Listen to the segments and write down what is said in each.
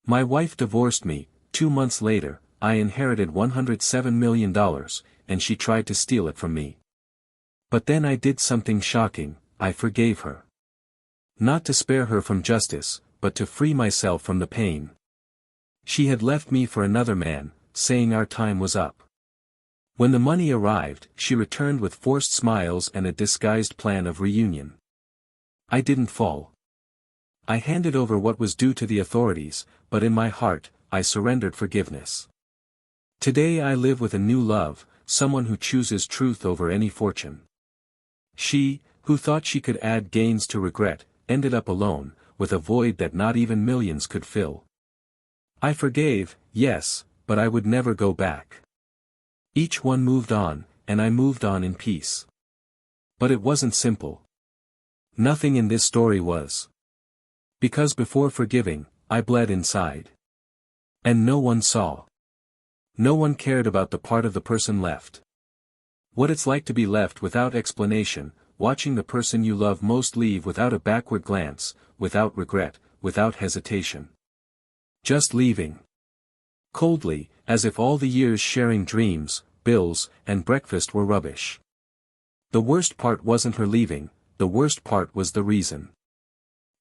My wife divorced me. 2 months later, I inherited $107 million, and she tried to steal it from me. But then I did something shocking. I forgave her. Not to spare her from justice, but to free myself from the pain. She had left me for another man, saying our time was up. When the money arrived, she returned with forced smiles and a disguised plan of reunion. I didn't fall. I handed over what was due to the authorities, but in my heart, I surrendered forgiveness. Today I live with a new love, someone who chooses truth over any fortune. She, who thought she could add gains to regret, ended up alone, with a void that not even millions could fill. I forgave, yes, but I would never go back. Each one moved on, and I moved on in peace. But it wasn't simple. Nothing in this story was. Because before forgiving, I bled inside. And no one saw. No one cared about the part of the person left. What it's like to be left without explanation, watching the person you love most leave without a backward glance, without regret, without hesitation. Just leaving. Coldly, as if all the years sharing dreams, bills, and breakfast were rubbish. The worst part wasn't her leaving, the worst part was the reason.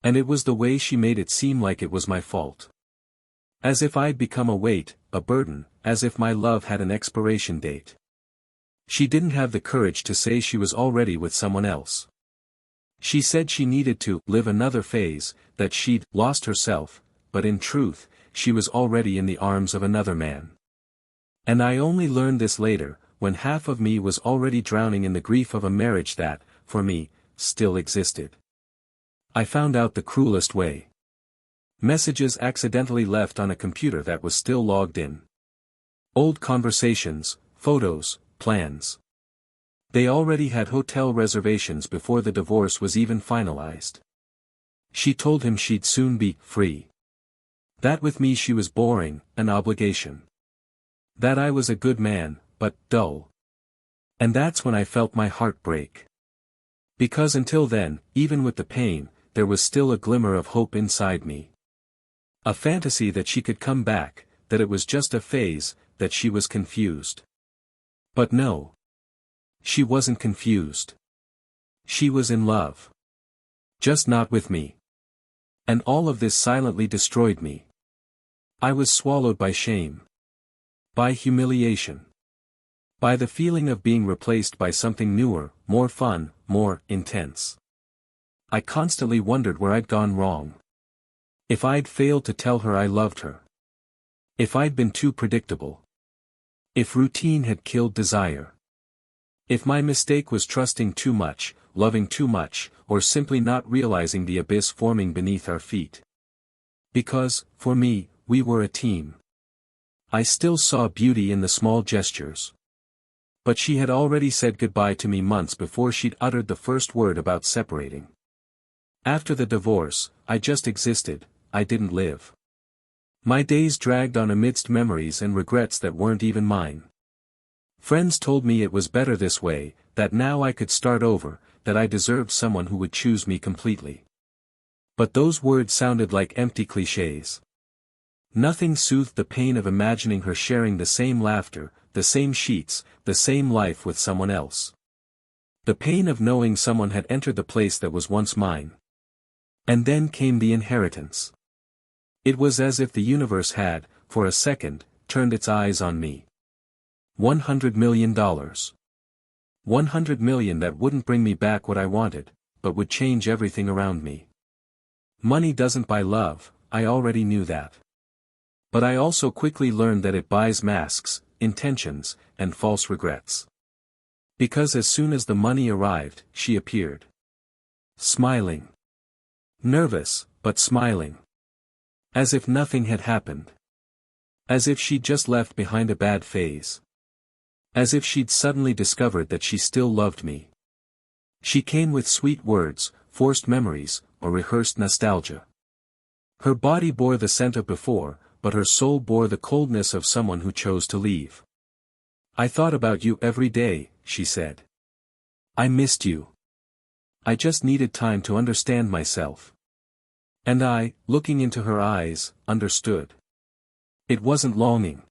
And it was the way she made it seem like it was my fault. As if I'd become a weight, a burden, as if my love had an expiration date. She didn't have the courage to say she was already with someone else. She said she needed to live another phase, that she'd lost herself, but in truth, she was already in the arms of another man. And I only learned this later, when half of me was already drowning in the grief of a marriage that, for me, still existed. I found out the cruelest way. Messages accidentally left on a computer that was still logged in. Old conversations, photos, plans. They already had hotel reservations before the divorce was even finalized. She told him she'd soon be free. That with me she was boring, an obligation. That I was a good man, but dull. And that's when I felt my heart break. Because until then, even with the pain, there was still a glimmer of hope inside me. A fantasy that she could come back, that it was just a phase, that she was confused. But no. She wasn't confused. She was in love. Just not with me. And all of this silently destroyed me. I was swallowed by shame. By humiliation. By the feeling of being replaced by something newer, more fun, more intense. I constantly wondered where I'd gone wrong. If I'd failed to tell her I loved her. If I'd been too predictable. If routine had killed desire. If my mistake was trusting too much, loving too much, or simply not realizing the abyss forming beneath our feet. Because, for me, we were a team. I still saw beauty in the small gestures. But she had already said goodbye to me months before she'd uttered the first word about separating. After the divorce, I just existed, I didn't live. My days dragged on amidst memories and regrets that weren't even mine. Friends told me it was better this way, that now I could start over, that I deserved someone who would choose me completely. But those words sounded like empty clichés. Nothing soothed the pain of imagining her sharing the same laughter, the same sheets, the same life with someone else. The pain of knowing someone had entered the place that was once mine. And then came the inheritance. It was as if the universe had, for a second, turned its eyes on me. $100 million. $100 million that wouldn't bring me back what I wanted, but would change everything around me. Money doesn't buy love, I already knew that. But I also quickly learned that it buys masks, intentions, and false regrets. Because as soon as the money arrived, she appeared. Smiling. Nervous, but smiling. As if nothing had happened. As if she'd just left behind a bad phase. As if she'd suddenly discovered that she still loved me. She came with sweet words, forced memories, or rehearsed nostalgia. Her body bore the scent of before, but her soul bore the coldness of someone who chose to leave. I thought about you every day, she said. I missed you. I just needed time to understand myself. And I, looking into her eyes, understood. It wasn't longing.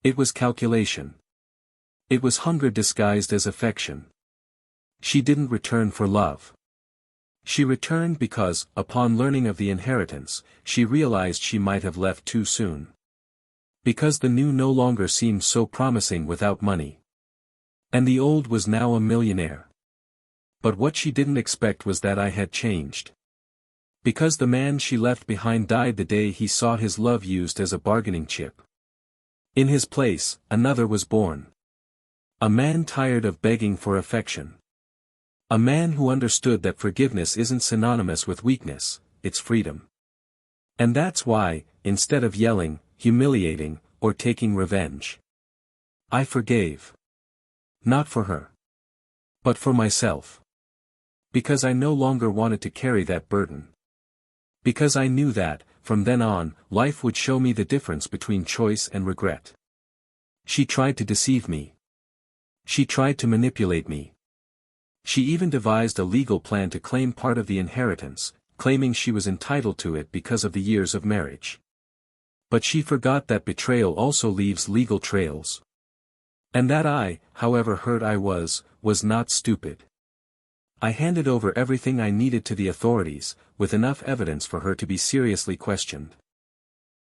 It was calculation. It was hunger disguised as affection. She didn't return for love. She returned because, upon learning of the inheritance, she realized she might have left too soon. Because the new no longer seemed so promising without money. And the old was now a millionaire. But what she didn't expect was that I had changed. Because the man she left behind died the day he saw his love used as a bargaining chip. In his place, another was born. A man tired of begging for affection. A man who understood that forgiveness isn't synonymous with weakness, it's freedom. And that's why, instead of yelling, humiliating, or taking revenge, I forgave. Not for her. But for myself. Because I no longer wanted to carry that burden. Because I knew that, from then on, life would show me the difference between choice and regret. She tried to deceive me. She tried to manipulate me. She even devised a legal plan to claim part of the inheritance, claiming she was entitled to it because of the years of marriage. But she forgot that betrayal also leaves legal trails. And that I, however hurt I was not stupid. I handed over everything I needed to the authorities, with enough evidence for her to be seriously questioned.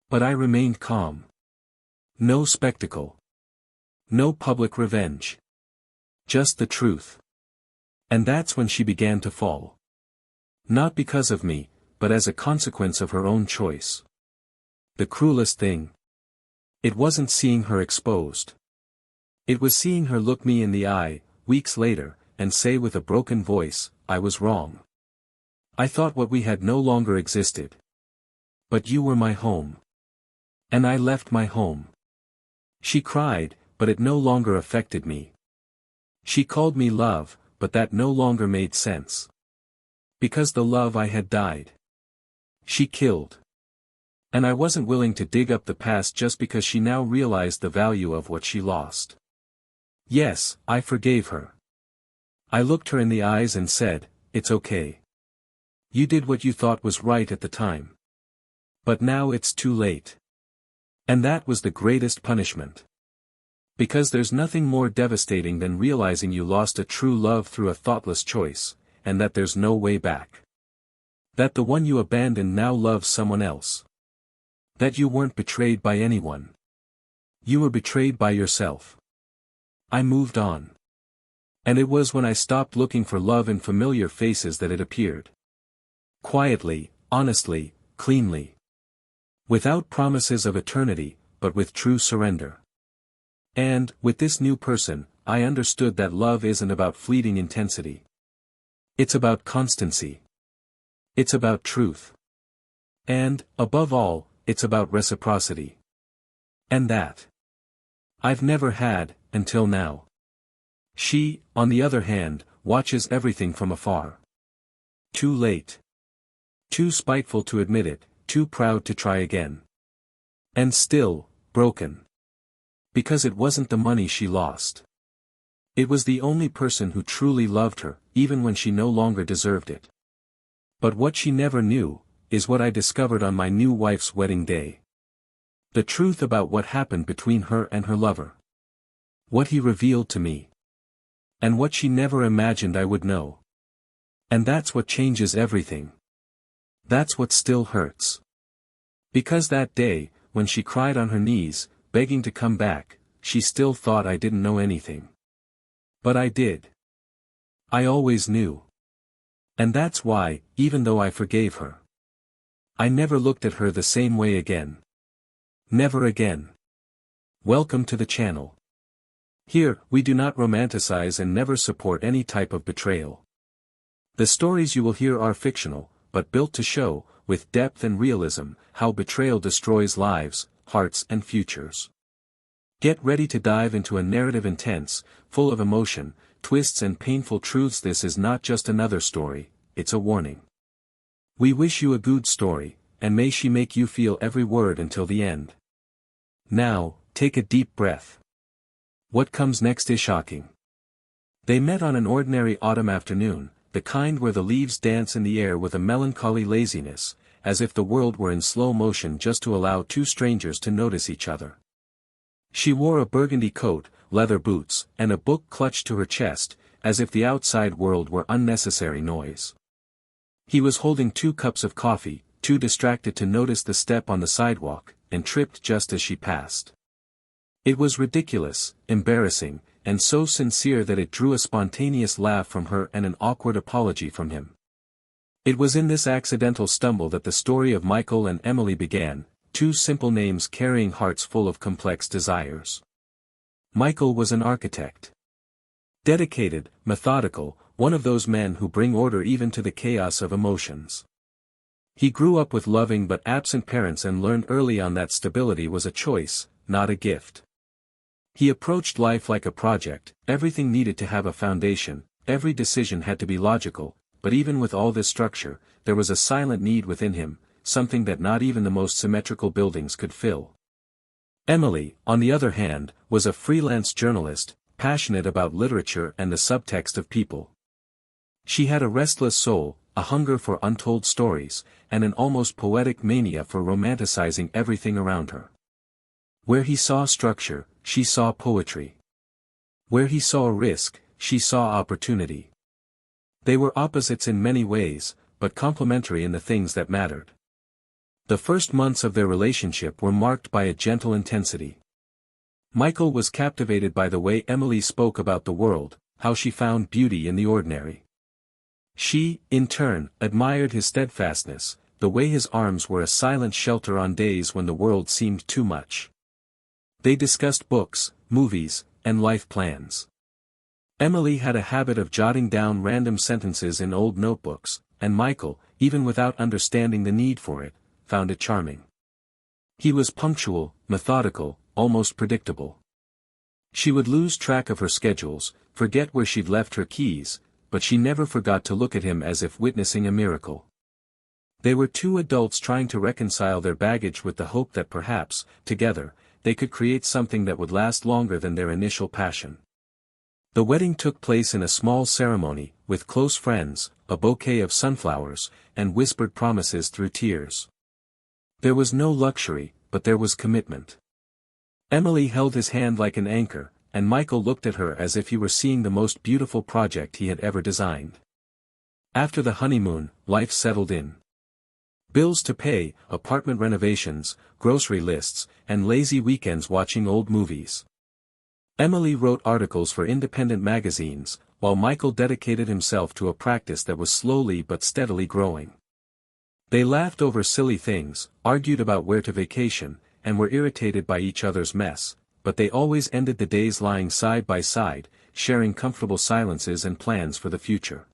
But I remained calm. No spectacle. No public revenge. Just the truth. And that's when she began to fall. Not because of me, but as a consequence of her own choice. The cruelest thing. It wasn't seeing her exposed. It was seeing her look me in the eye, weeks later, and say with a broken voice, I was wrong. I thought what we had no longer existed. But you were my home. And I left my home. She cried, but it no longer affected me. She called me love, but that no longer made sense. Because the love I had died. She killed. And I wasn't willing to dig up the past just because she now realized the value of what she lost. Yes, I forgave her. I looked her in the eyes and said, it's okay. You did what you thought was right at the time. But now it's too late. And that was the greatest punishment. Because there's nothing more devastating than realizing you lost a true love through a thoughtless choice, and that there's no way back. That the one you abandoned now loves someone else. That you weren't betrayed by anyone. You were betrayed by yourself. I moved on. And it was when I stopped looking for love in familiar faces that it appeared. Quietly, honestly, cleanly. Without promises of eternity, but with true surrender. And, with this new person, I understood that love isn't about fleeting intensity. It's about constancy. It's about truth. And, above all, it's about reciprocity. And that I've never had, until now. She, on the other hand, watches everything from afar. Too late. Too spiteful to admit it, too proud to try again. And still, broken. Because it wasn't the money she lost. It was the only person who truly loved her, even when she no longer deserved it. But what she never knew, is what I discovered on my new wife's wedding day. The truth about what happened between her and her lover. What he revealed to me. And what she never imagined I would know. And that's what changes everything. That's what still hurts. Because that day, when she cried on her knees, begging to come back, she still thought I didn't know anything. But I did. I always knew. And that's why, even though I forgave her, I never looked at her the same way again. Never again. Welcome to the channel. Here, we do not romanticize and never support any type of betrayal. The stories you will hear are fictional, but built to show, with depth and realism, how betrayal destroys lives, hearts and futures. Get ready to dive into a narrative intense, full of emotion, twists and painful truths. This is not just another story, it's a warning. We wish you a good story, and may she make you feel every word until the end. Now, take a deep breath. What comes next is shocking. They met on an ordinary autumn afternoon, the kind where the leaves dance in the air with a melancholy laziness, as if the world were in slow motion just to allow two strangers to notice each other. She wore a burgundy coat, leather boots, and a book clutched to her chest, as if the outside world were unnecessary noise. He was holding 2 cups of coffee, too distracted to notice the step on the sidewalk, and tripped just as she passed. It was ridiculous, embarrassing, and so sincere that it drew a spontaneous laugh from her and an awkward apology from him. It was in this accidental stumble that the story of Michael and Emily began, 2 simple names carrying hearts full of complex desires. Michael was an architect. Dedicated, methodical, one of those men who bring order even to the chaos of emotions. He grew up with loving but absent parents and learned early on that stability was a choice, not a gift. He approached life like a project, everything needed to have a foundation, every decision had to be logical, but even with all this structure, there was a silent need within him, something that not even the most symmetrical buildings could fill. Emily, on the other hand, was a freelance journalist, passionate about literature and the subtext of people. She had a restless soul, a hunger for untold stories, and an almost poetic mania for romanticizing everything around her. Where he saw structure, she saw poetry. Where he saw risk, she saw opportunity. They were opposites in many ways, but complementary in the things that mattered. The first months of their relationship were marked by a gentle intensity. Michael was captivated by the way Emily spoke about the world, how she found beauty in the ordinary. She, in turn, admired his steadfastness, the way his arms were a silent shelter on days when the world seemed too much. They discussed books, movies, and life plans. Emily had a habit of jotting down random sentences in old notebooks, and Michael, even without understanding the need for it, found it charming. He was punctual, methodical, almost predictable. She would lose track of her schedules, forget where she'd left her keys, but she never forgot to look at him as if witnessing a miracle. They were 2 adults trying to reconcile their baggage with the hope that perhaps, together, they could create something that would last longer than their initial passion. The wedding took place in a small ceremony, with close friends, a bouquet of sunflowers, and whispered promises through tears. There was no luxury, but there was commitment. Emily held his hand like an anchor, and Michael looked at her as if he were seeing the most beautiful project he had ever designed. After the honeymoon, life settled in. Bills to pay, apartment renovations, grocery lists, and lazy weekends watching old movies. Emily wrote articles for independent magazines, while Michael dedicated himself to a practice that was slowly but steadily growing. They laughed over silly things, argued about where to vacation, and were irritated by each other's mess, but they always ended the days lying side by side, sharing comfortable silences and plans for the future.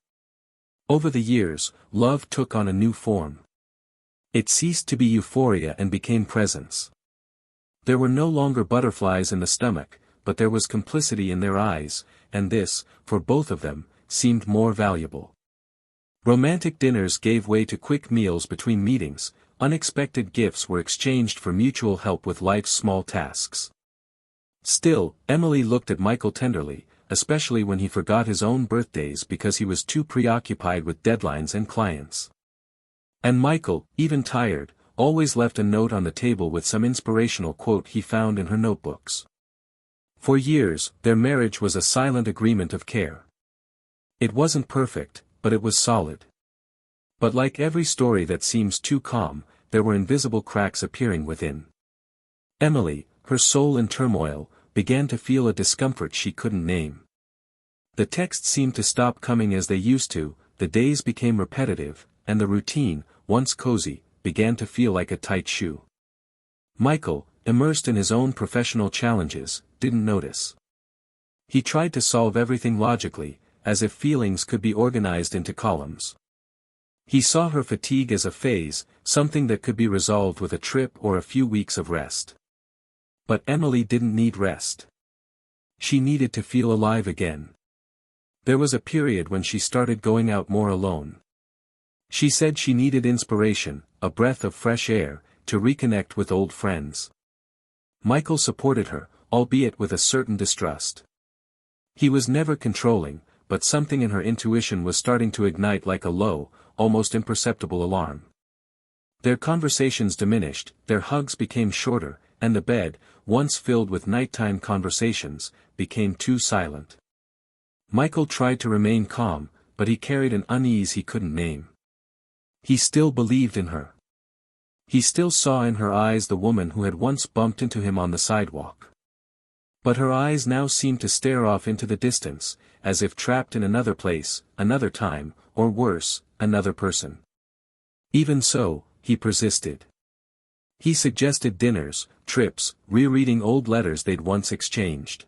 Over the years, love took on a new form. It ceased to be euphoria and became presence. There were no longer butterflies in the stomach, but there was complicity in their eyes, and this, for both of them, seemed more valuable. Romantic dinners gave way to quick meals between meetings, unexpected gifts were exchanged for mutual help with life's small tasks. Still, Emily looked at Michael tenderly, especially when he forgot his own birthdays because he was too preoccupied with deadlines and clients. And Michael, even tired, always left a note on the table with some inspirational quote he found in her notebooks. For years, their marriage was a silent agreement of care. It wasn't perfect, but it was solid. But like every story that seems too calm, there were invisible cracks appearing within. Emily, her soul in turmoil, began to feel a discomfort she couldn't name. The texts seemed to stop coming as they used to, the days became repetitive, and the routine, once cozy, began to feel like a tight shoe. Michael, immersed in his own professional challenges, didn't notice. He tried to solve everything logically, as if feelings could be organized into columns. He saw her fatigue as a phase, something that could be resolved with a trip or a few weeks of rest. But Emily didn't need rest. She needed to feel alive again. There was a period when she started going out more alone. She said she needed inspiration, a breath of fresh air, to reconnect with old friends. Michael supported her, albeit with a certain distrust. He was never controlling, but something in her intuition was starting to ignite like a low, almost imperceptible alarm. Their conversations diminished, their hugs became shorter, and the bed, once filled with nighttime conversations, became too silent. Michael tried to remain calm, but he carried an unease he couldn't name. He still believed in her. He still saw in her eyes the woman who had once bumped into him on the sidewalk. But her eyes now seemed to stare off into the distance, as if trapped in another place, another time, or worse, another person. Even so, he persisted. He suggested dinners, trips, rereading old letters they'd once exchanged.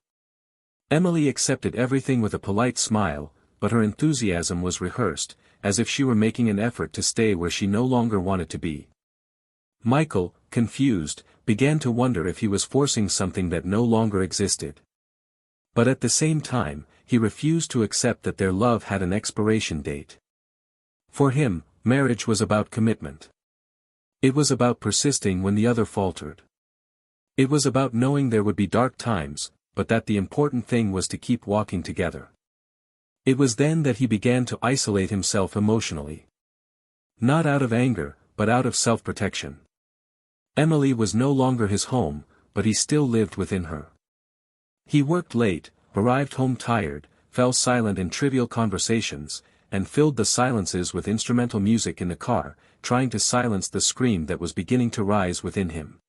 Emily accepted everything with a polite smile, but her enthusiasm was rehearsed, as if she were making an effort to stay where she no longer wanted to be. Michael, confused, began to wonder if he was forcing something that no longer existed. But at the same time, he refused to accept that their love had an expiration date. For him, marriage was about commitment. It was about persisting when the other faltered. It was about knowing there would be dark times, but that the important thing was to keep walking together. It was then that he began to isolate himself emotionally. Not out of anger, but out of self-protection. Emily was no longer his home, but he still lived within her. He worked late, arrived home tired, fell silent in trivial conversations, and filled the silences with instrumental music in the car, trying to silence the scream that was beginning to rise within him.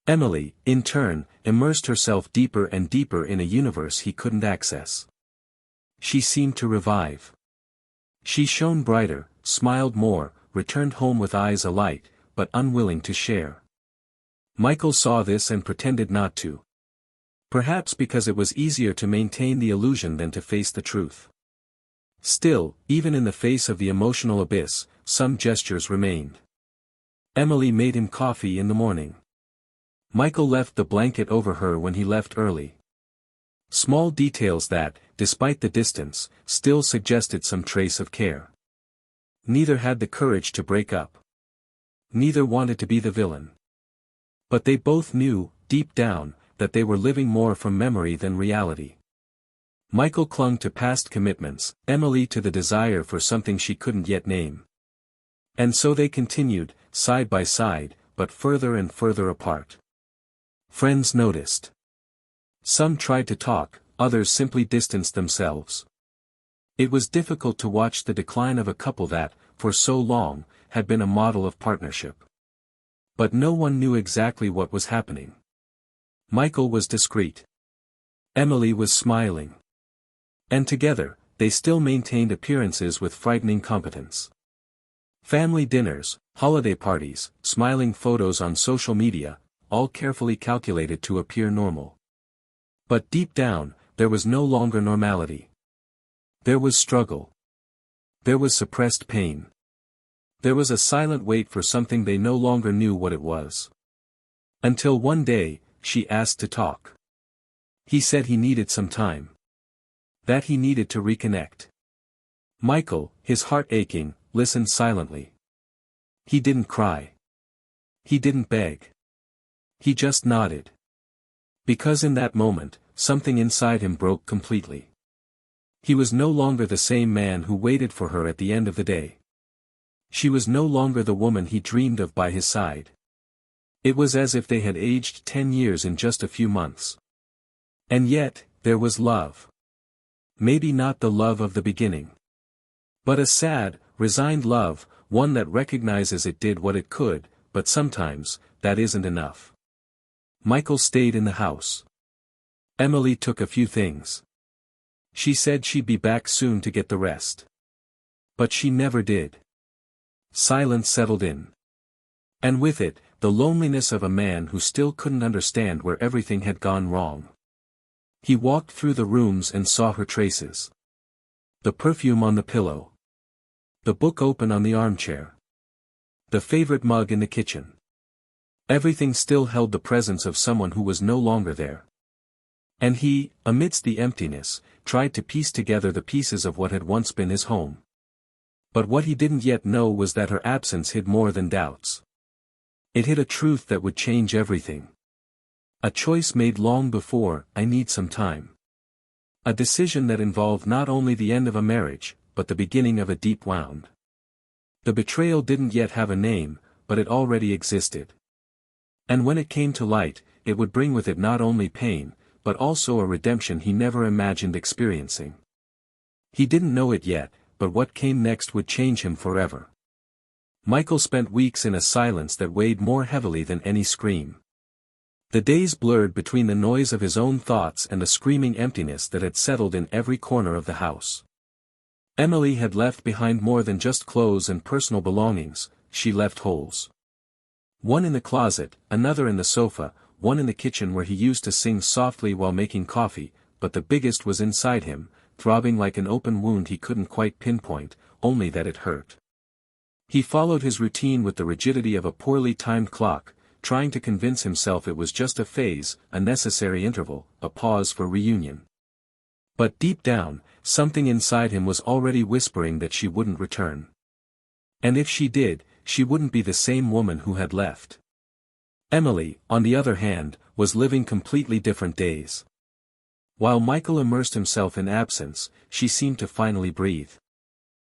Emily, in turn, immersed herself deeper and deeper in a universe he couldn't access. She seemed to revive. She shone brighter, smiled more, returned home with eyes alight, but unwilling to share. Michael saw this and pretended not to. Perhaps because it was easier to maintain the illusion than to face the truth. Still, even in the face of the emotional abyss, some gestures remained. Emily made him coffee in the morning. Michael left the blanket over her when he left early. Small details that, despite the distance, still suggested some trace of care. Neither had the courage to break up. Neither wanted to be the villain. But they both knew, deep down, that they were living more from memory than reality. Michael clung to past commitments, Emily to the desire for something she couldn't yet name. And so they continued, side by side, but further and further apart. Friends noticed. Some tried to talk, others simply distanced themselves. It was difficult to watch the decline of a couple that, for so long, had been a model of partnership. But no one knew exactly what was happening. Michael was discreet. Emily was smiling. And together, they still maintained appearances with frightening competence. Family dinners, holiday parties, smiling photos on social media, all carefully calculated to appear normal. But deep down, there was no longer normality. There was struggle. There was suppressed pain. There was a silent wait for something they no longer knew what it was. Until one day, she asked to talk. He said he needed some time. That he needed to reconnect. Michael, his heart aching, listened silently. He didn't cry. He didn't beg. He just nodded. Because in that moment, something inside him broke completely. He was no longer the same man who waited for her at the end of the day. She was no longer the woman he dreamed of by his side. It was as if they had aged 10 years in just a few months. And yet, there was love. Maybe not the love of the beginning. But a sad, resigned love, one that recognizes it did what it could, but sometimes, that isn't enough. Michael stayed in the house. Emily took a few things. She said she'd be back soon to get the rest. But she never did. Silence settled in. And with it, the loneliness of a man who still couldn't understand where everything had gone wrong. He walked through the rooms and saw her traces. The perfume on the pillow. The book open on the armchair. The favorite mug in the kitchen. Everything still held the presence of someone who was no longer there. And he, amidst the emptiness, tried to piece together the pieces of what had once been his home. But what he didn't yet know was that her absence hid more than doubts. It hid a truth that would change everything. A choice made long before, I need some time. A decision that involved not only the end of a marriage, but the beginning of a deep wound. The betrayal didn't yet have a name, but it already existed. And when it came to light, it would bring with it not only pain, but also a redemption he never imagined experiencing. He didn't know it yet, but what came next would change him forever. Michael spent weeks in a silence that weighed more heavily than any scream. The days blurred between the noise of his own thoughts and the screaming emptiness that had settled in every corner of the house. Emily had left behind more than just clothes and personal belongings, she left holes. One in the closet, another in the sofa, one in the kitchen where he used to sing softly while making coffee, but the biggest was inside him, throbbing like an open wound he couldn't quite pinpoint, only that it hurt. He followed his routine with the rigidity of a poorly timed clock, trying to convince himself it was just a phase, a necessary interval, a pause for reunion. But deep down, something inside him was already whispering that she wouldn't return. And if she did, she wouldn't be the same woman who had left. Emily, on the other hand, was living completely different days. While Michael immersed himself in absence, she seemed to finally breathe.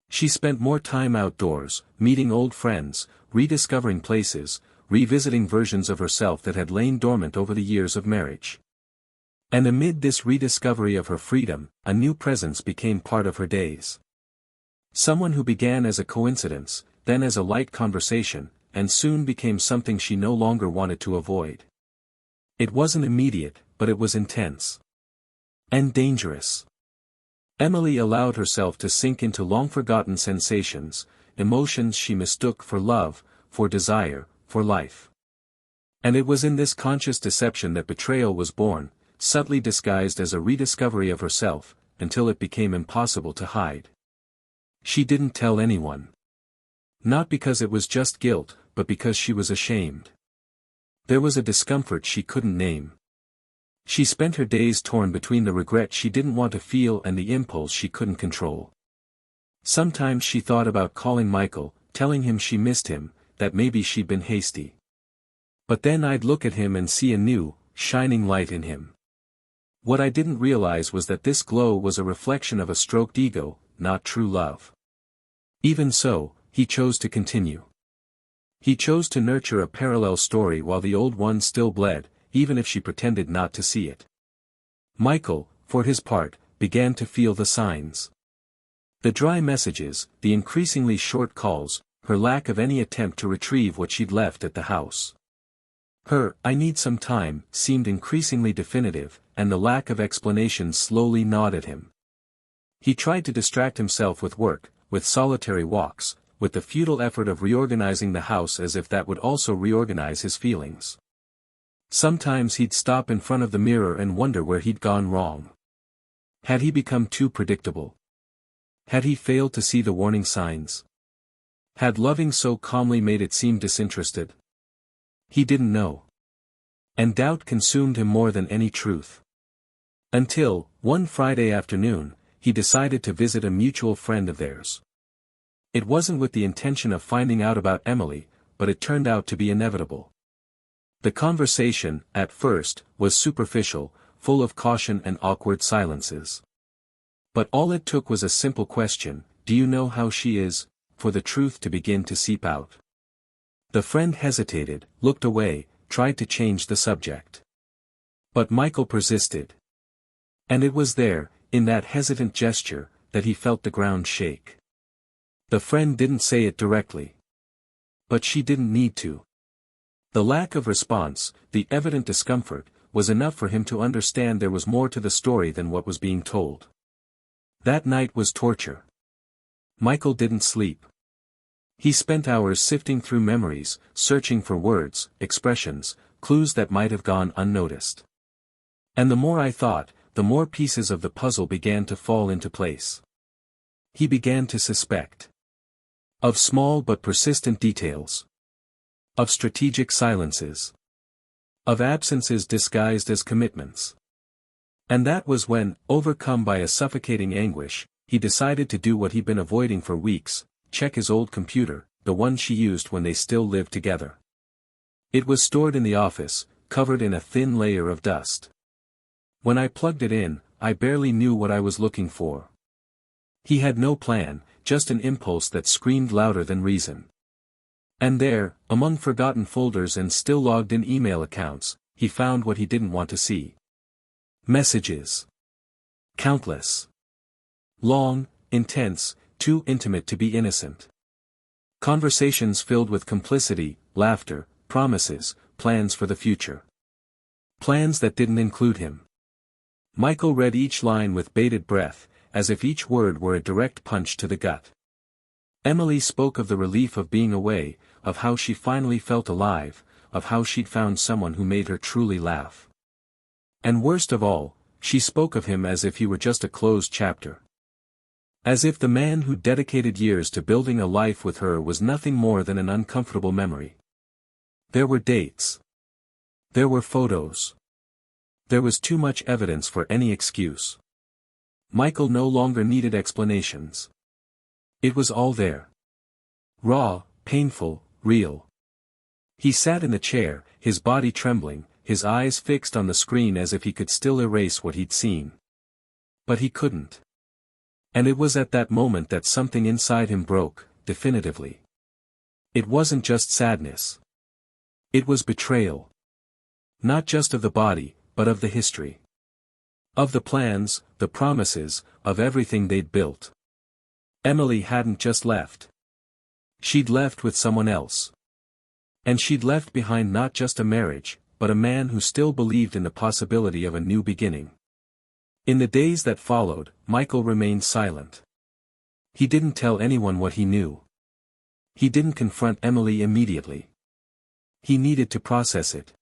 She spent more time outdoors, meeting old friends, rediscovering places, revisiting versions of herself that had lain dormant over the years of marriage. And amid this rediscovery of her freedom, a new presence became part of her days. Someone who began as a coincidence, then as a light conversation, and soon became something she no longer wanted to avoid. It wasn't immediate, but it was intense. And dangerous. Emily allowed herself to sink into long-forgotten sensations, emotions she mistook for love, for desire, for life. And it was in this conscious deception that betrayal was born, subtly disguised as a rediscovery of herself, until it became impossible to hide. She didn't tell anyone. Not because it was just guilt, but because she was ashamed. There was a discomfort she couldn't name. She spent her days torn between the regret she didn't want to feel and the impulse she couldn't control. Sometimes she thought about calling Michael, telling him she missed him, that maybe she'd been hasty. But then I'd look at him and see a new, shining light in him. What I didn't realize was that this glow was a reflection of a stroked ego, not true love. Even so, he chose to continue. He chose to nurture a parallel story while the old one still bled, even if she pretended not to see it. Michael, for his part, began to feel the signs. The dry messages, the increasingly short calls, her lack of any attempt to retrieve what she'd left at the house. Her "I need some time" seemed increasingly definitive, and the lack of explanations slowly gnawed at him. He tried to distract himself with work, with solitary walks, with the futile effort of reorganizing the house as if that would also reorganize his feelings. Sometimes he'd stop in front of the mirror and wonder where he'd gone wrong. Had he become too predictable? Had he failed to see the warning signs? Had loving so calmly made it seem disinterested? He didn't know. And doubt consumed him more than any truth. Until, one Friday afternoon, he decided to visit a mutual friend of theirs. It wasn't with the intention of finding out about Emily, but it turned out to be inevitable. The conversation, at first, was superficial, full of caution and awkward silences. But all it took was a simple question: "Do you know how she is?" for the truth to begin to seep out. The friend hesitated, looked away, tried to change the subject. But Michael persisted. And it was there, in that hesitant gesture, that he felt the ground shake. The friend didn't say it directly. But she didn't need to. The lack of response, the evident discomfort, was enough for him to understand there was more to the story than what was being told. That night was torture. Michael didn't sleep. He spent hours sifting through memories, searching for words, expressions, clues that might have gone unnoticed. And the more I thought, the more pieces of the puzzle began to fall into place. He began to suspect. Of small but persistent details. Of strategic silences. Of absences disguised as commitments. And that was when, overcome by a suffocating anguish, he decided to do what he'd been avoiding for weeks: check his old computer, the one she used when they still lived together. It was stored in the office, covered in a thin layer of dust. When I plugged it in, I barely knew what I was looking for. He had no plan, just an impulse that screamed louder than reason. And there, among forgotten folders and still logged-in email accounts, he found what he didn't want to see. Messages. Countless. Long, intense, too intimate to be innocent. Conversations filled with complicity, laughter, promises, plans for the future. Plans that didn't include him. Michael read each line with bated breath, as if each word were a direct punch to the gut. Emily spoke of the relief of being away, of how she finally felt alive, of how she'd found someone who made her truly laugh. And worst of all, she spoke of him as if he were just a closed chapter. As if the man who dedicated years to building a life with her was nothing more than an uncomfortable memory. There were dates. There were photos. There was too much evidence for any excuse. Michael no longer needed explanations. It was all there. Raw, painful, real. He sat in the chair, his body trembling, his eyes fixed on the screen as if he could still erase what he'd seen. But he couldn't. And it was at that moment that something inside him broke, definitively. It wasn't just sadness. It was betrayal. Not just of the body, but of the history. Of the plans, the promises, of everything they'd built. Emily hadn't just left. She'd left with someone else. And she'd left behind not just a marriage, but a man who still believed in the possibility of a new beginning. In the days that followed, Michael remained silent. He didn't tell anyone what he knew. He didn't confront Emily immediately. He needed to process it.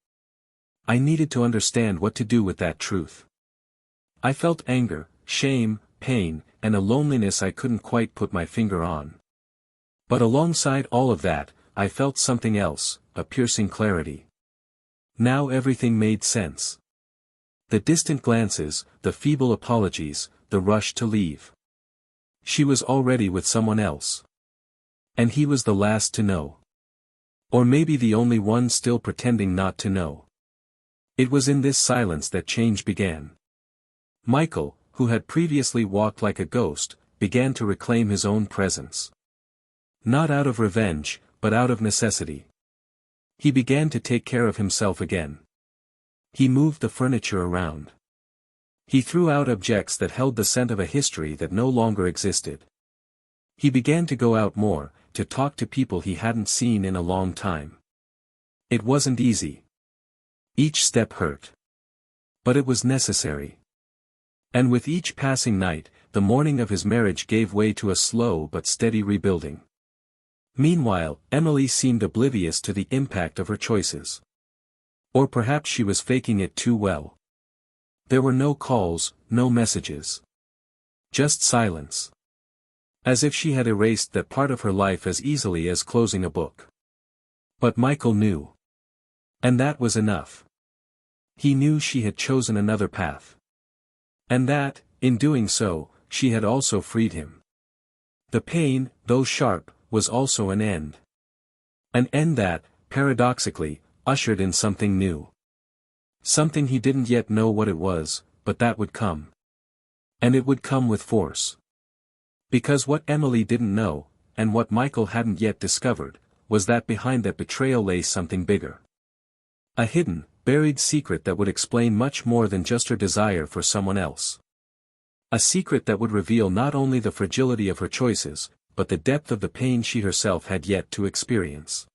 I needed to understand what to do with that truth. I felt anger, shame, pain, and a loneliness I couldn't quite put my finger on. But alongside all of that, I felt something else, a piercing clarity. Now everything made sense. The distant glances, the feeble apologies, the rush to leave. She was already with someone else. And he was the last to know. Or maybe the only one still pretending not to know. It was in this silence that change began. Michael, who had previously walked like a ghost, began to reclaim his own presence. Not out of revenge, but out of necessity. He began to take care of himself again. He moved the furniture around. He threw out objects that held the scent of a history that no longer existed. He began to go out more, to talk to people he hadn't seen in a long time. It wasn't easy. Each step hurt. But it was necessary. And with each passing night, the morning of his marriage gave way to a slow but steady rebuilding. Meanwhile, Emily seemed oblivious to the impact of her choices. Or perhaps she was faking it too well. There were no calls, no messages. Just silence. As if she had erased that part of her life as easily as closing a book. But Michael knew. And that was enough. He knew she had chosen another path. And that, in doing so, she had also freed him. The pain, though sharp, was also an end. An end that, paradoxically, ushered in something new. Something he didn't yet know what it was, but that would come. And it would come with force. Because what Emily didn't know, and what Michael hadn't yet discovered, was that behind that betrayal lay something bigger. A hidden, buried secret that would explain much more than just her desire for someone else. A secret that would reveal not only the fragility of her choices, but the depth of the pain she herself had yet to experience.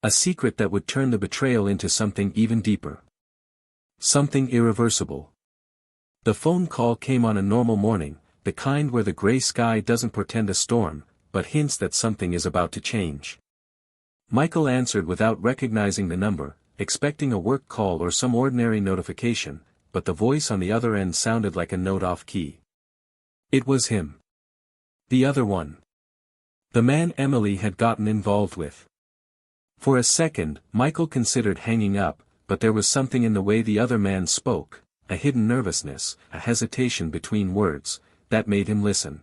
A secret that would turn the betrayal into something even deeper. Something irreversible. The phone call came on a normal morning, the kind where the gray sky doesn't portend a storm, but hints that something is about to change. Michael answered without recognizing the number, expecting a work call or some ordinary notification, but the voice on the other end sounded like a note off key. It was him. The other one. The man Emily had gotten involved with. For a second, Michael considered hanging up, but there was something in the way the other man spoke, a hidden nervousness, a hesitation between words, that made him listen.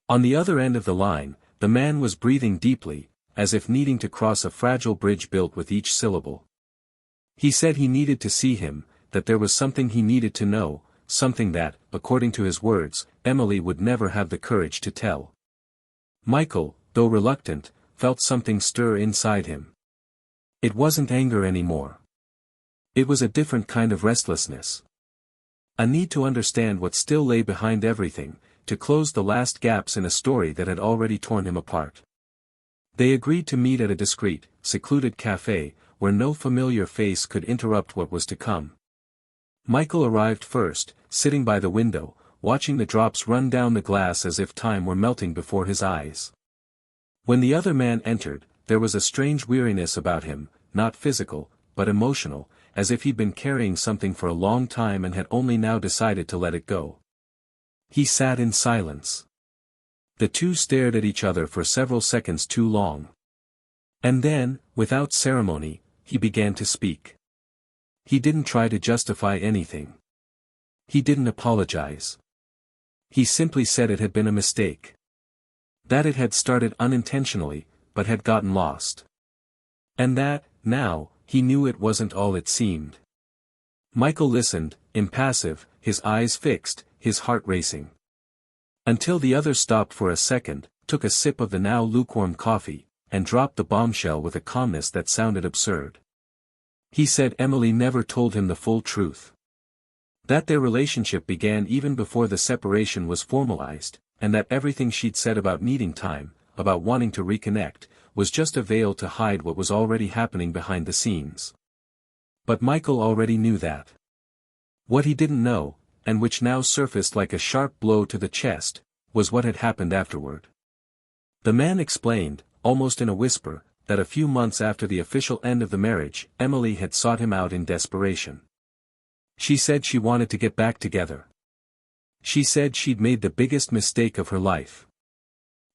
On the other end of the line, the man was breathing deeply, as if needing to cross a fragile bridge built with each syllable. He said he needed to see him, that there was something he needed to know, something that, according to his words, Emily would never have the courage to tell. Michael, though reluctant, felt something stir inside him. It wasn't anger anymore. It was a different kind of restlessness. A need to understand what still lay behind everything, to close the last gaps in a story that had already torn him apart. They agreed to meet at a discreet, secluded cafe, where no familiar face could interrupt what was to come. Michael arrived first, sitting by the window, watching the drops run down the glass as if time were melting before his eyes. When the other man entered, there was a strange weariness about him, not physical, but emotional, as if he'd been carrying something for a long time and had only now decided to let it go. He sat in silence. The two stared at each other for several seconds too long. And then, without ceremony, he began to speak. He didn't try to justify anything. He didn't apologize. He simply said it had been a mistake. That it had started unintentionally, but had gotten lost. And that, now, he knew it wasn't all it seemed. Michael listened, impassive, his eyes fixed, his heart racing. Until the other stopped for a second, took a sip of the now lukewarm coffee, and dropped the bombshell with a calmness that sounded absurd. He said Emily never told him the full truth. That their relationship began even before the separation was formalized, and that everything she'd said about needing time, about wanting to reconnect, was just a veil to hide what was already happening behind the scenes. But Michael already knew that. What he didn't know, and which now surfaced like a sharp blow to the chest, was what had happened afterward. The man explained, almost in a whisper, that a few months after the official end of the marriage, Emily had sought him out in desperation. She said she wanted to get back together. She said she'd made the biggest mistake of her life.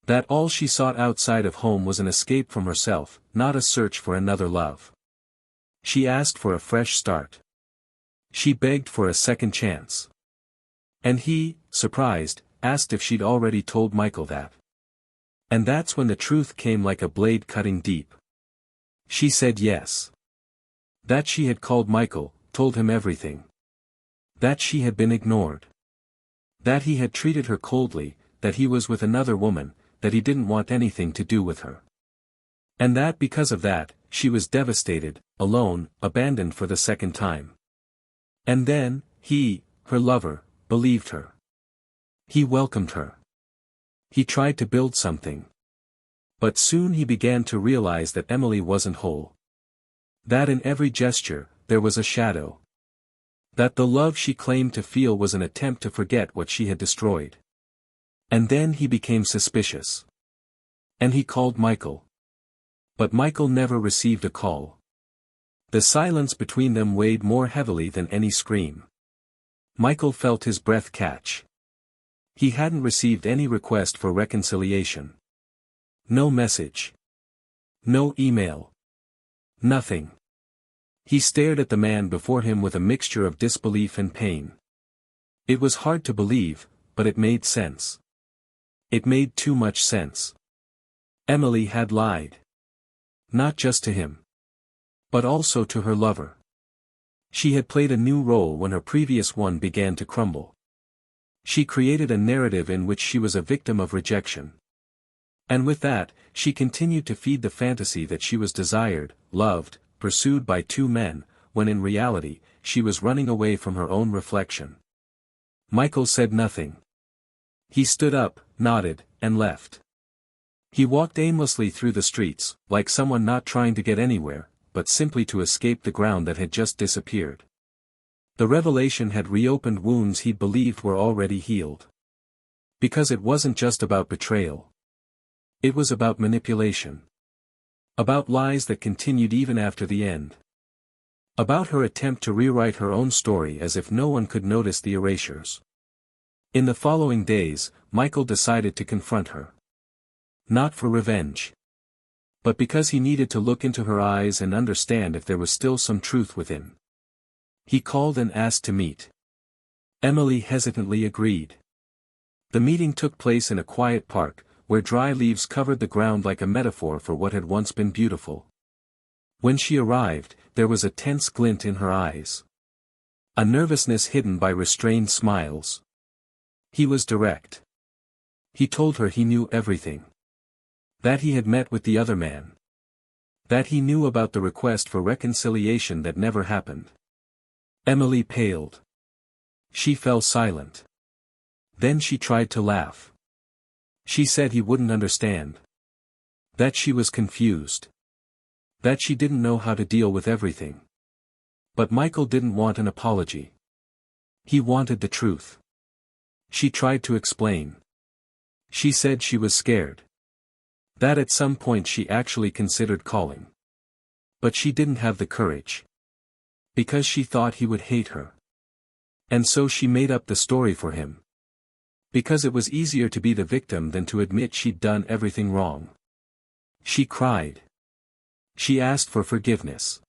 That all she sought outside of home was an escape from herself, not a search for another love. She asked for a fresh start. She begged for a second chance. And he, surprised, asked if she'd already told Michael that. And that's when the truth came like a blade cutting deep. She said yes. That she had called Michael, told him everything. That she had been ignored. That he had treated her coldly, that he was with another woman, that he didn't want anything to do with her. And that because of that, she was devastated, alone, abandoned for the second time. And then, he, her lover, believed her. He welcomed her. He tried to build something. But soon he began to realize that Emily wasn't whole. That in every gesture, there was a shadow. That the love she claimed to feel was an attempt to forget what she had destroyed. And then he became suspicious. And he called Michael. But Michael never received a call. The silence between them weighed more heavily than any scream. Michael felt his breath catch. He hadn't received any request for reconciliation. No message. No email. Nothing. He stared at the man before him with a mixture of disbelief and pain. It was hard to believe, but it made sense. It made too much sense. Emily had lied. Not just to him. But also to her lover. She had played a new role when her previous one began to crumble. She created a narrative in which she was a victim of rejection. And with that, she continued to feed the fantasy that she was desired, loved, pursued by two men, when in reality, she was running away from her own reflection. Michael said nothing. He stood up, nodded, and left. He walked aimlessly through the streets, like someone not trying to get anywhere, but simply to escape the ground that had just disappeared. The revelation had reopened wounds he'd believed were already healed. Because it wasn't just about betrayal. It was about manipulation. About lies that continued even after the end. About her attempt to rewrite her own story as if no one could notice the erasures. In the following days, Michael decided to confront her. Not for revenge. But because he needed to look into her eyes and understand if there was still some truth within. He called and asked to meet. Emily hesitantly agreed. The meeting took place in a quiet park, where dry leaves covered the ground like a metaphor for what had once been beautiful. When she arrived, there was a tense glint in her eyes. A nervousness hidden by restrained smiles. He was direct. He told her he knew everything. That he had met with the other man. That he knew about the request for reconciliation that never happened. Emily paled. She fell silent. Then she tried to laugh. She said he wouldn't understand. That she was confused. That she didn't know how to deal with everything. But Michael didn't want an apology. He wanted the truth. She tried to explain. She said she was scared. That at some point she actually considered calling. But she didn't have the courage. Because she thought he would hate her. And so she made up the story for him. Because it was easier to be the victim than to admit she'd done everything wrong. She cried. She asked for forgiveness.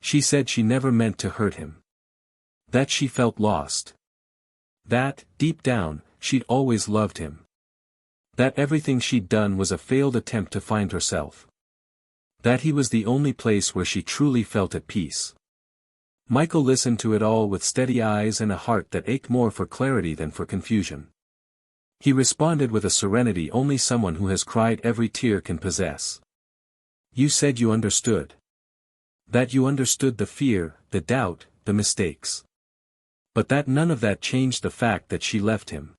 She said she never meant to hurt him. That she felt lost. That, deep down, she'd always loved him. That everything she'd done was a failed attempt to find herself. That he was the only place where she truly felt at peace. Michael listened to it all with steady eyes and a heart that ached more for clarity than for confusion. He responded with a serenity only someone who has cried every tear can possess. You said you understood. That you understood the fear, the doubt, the mistakes. But that none of that changed the fact that she left him.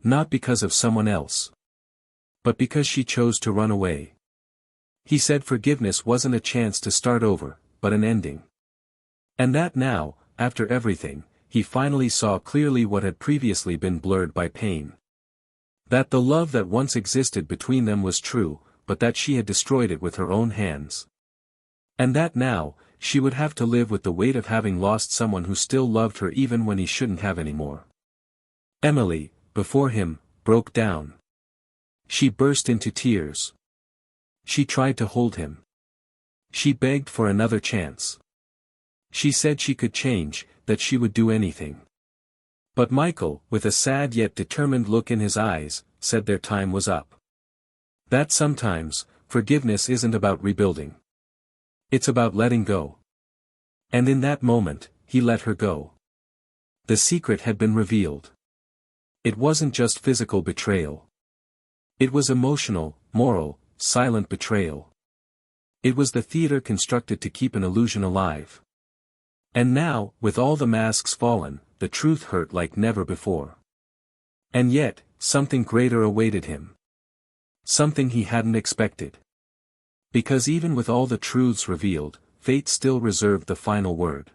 Not because of someone else. But because she chose to run away. He said forgiveness wasn't a chance to start over, but an ending. And that now, after everything, he finally saw clearly what had previously been blurred by pain. That the love that once existed between them was true, but that she had destroyed it with her own hands. And that now, she would have to live with the weight of having lost someone who still loved her even when he shouldn't have anymore. Emily, before him, broke down. She burst into tears. She tried to hold him. She begged for another chance. She said she could change, that she would do anything. But Michael, with a sad yet determined look in his eyes, said their time was up. That sometimes, forgiveness isn't about rebuilding. It's about letting go. And in that moment, he let her go. The secret had been revealed. It wasn't just physical betrayal. It was emotional, moral, silent betrayal. It was the theater constructed to keep an illusion alive. And now, with all the masks fallen, the truth hurt like never before. And yet, something greater awaited him. Something he hadn't expected. Because even with all the truths revealed, fate still reserved the final word.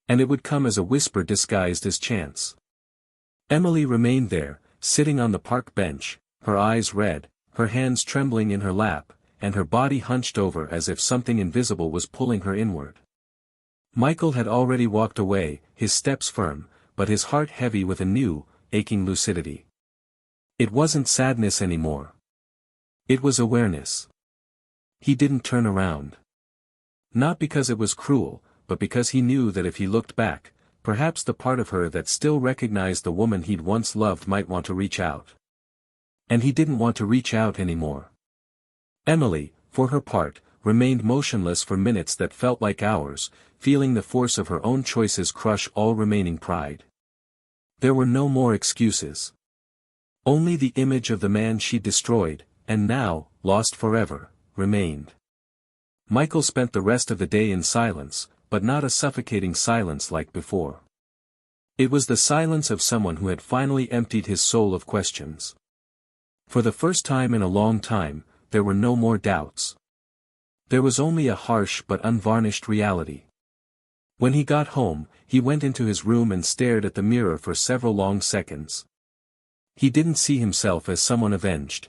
And it would come as a whisper disguised as chance. Emily remained there, sitting on the park bench, her eyes red, her hands trembling in her lap, and her body hunched over as if something invisible was pulling her inward. Michael had already walked away, his steps firm, but his heart heavy with a new, aching lucidity. It wasn't sadness anymore. It was awareness. He didn't turn around. Not because it was cruel, but because he knew that if he looked back, perhaps the part of her that still recognized the woman he'd once loved might want to reach out. And he didn't want to reach out anymore. Emily, for her part, remained motionless for minutes that felt like hours, feeling the force of her own choices crush all remaining pride. There were no more excuses. Only the image of the man she'd destroyed, and now, lost forever, remained. Michael spent the rest of the day in silence, but not a suffocating silence like before. It was the silence of someone who had finally emptied his soul of questions. For the first time in a long time, there were no more doubts. There was only a harsh but unvarnished reality. When he got home, he went into his room and stared at the mirror for several long seconds. He didn't see himself as someone avenged.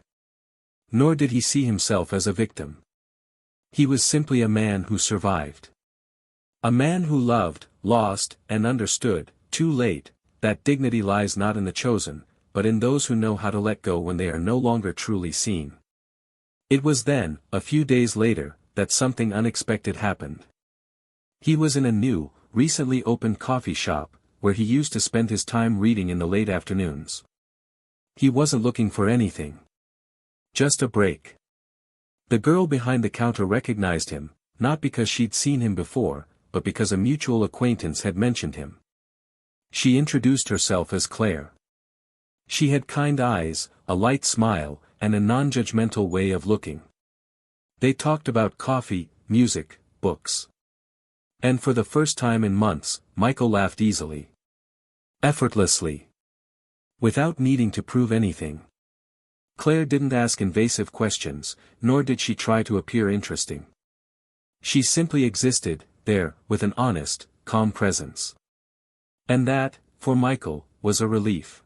Nor did he see himself as a victim. He was simply a man who survived. A man who loved, lost, and understood, too late, that dignity lies not in the chosen, but in those who know how to let go when they are no longer truly seen. It was then, a few days later, that something unexpected happened. He was in a new, recently opened coffee shop, where he used to spend his time reading in the late afternoons. He wasn't looking for anything. Just a break. The girl behind the counter recognized him, not because she'd seen him before, but because a mutual acquaintance had mentioned him. She introduced herself as Claire. She had kind eyes, a light smile, and a non-judgmental way of looking. They talked about coffee, music, books. And for the first time in months, Michael laughed easily. Effortlessly. Without needing to prove anything. Claire didn't ask invasive questions, nor did she try to appear interesting. She simply existed, there, with an honest, calm presence. And that, for Michael, was a relief.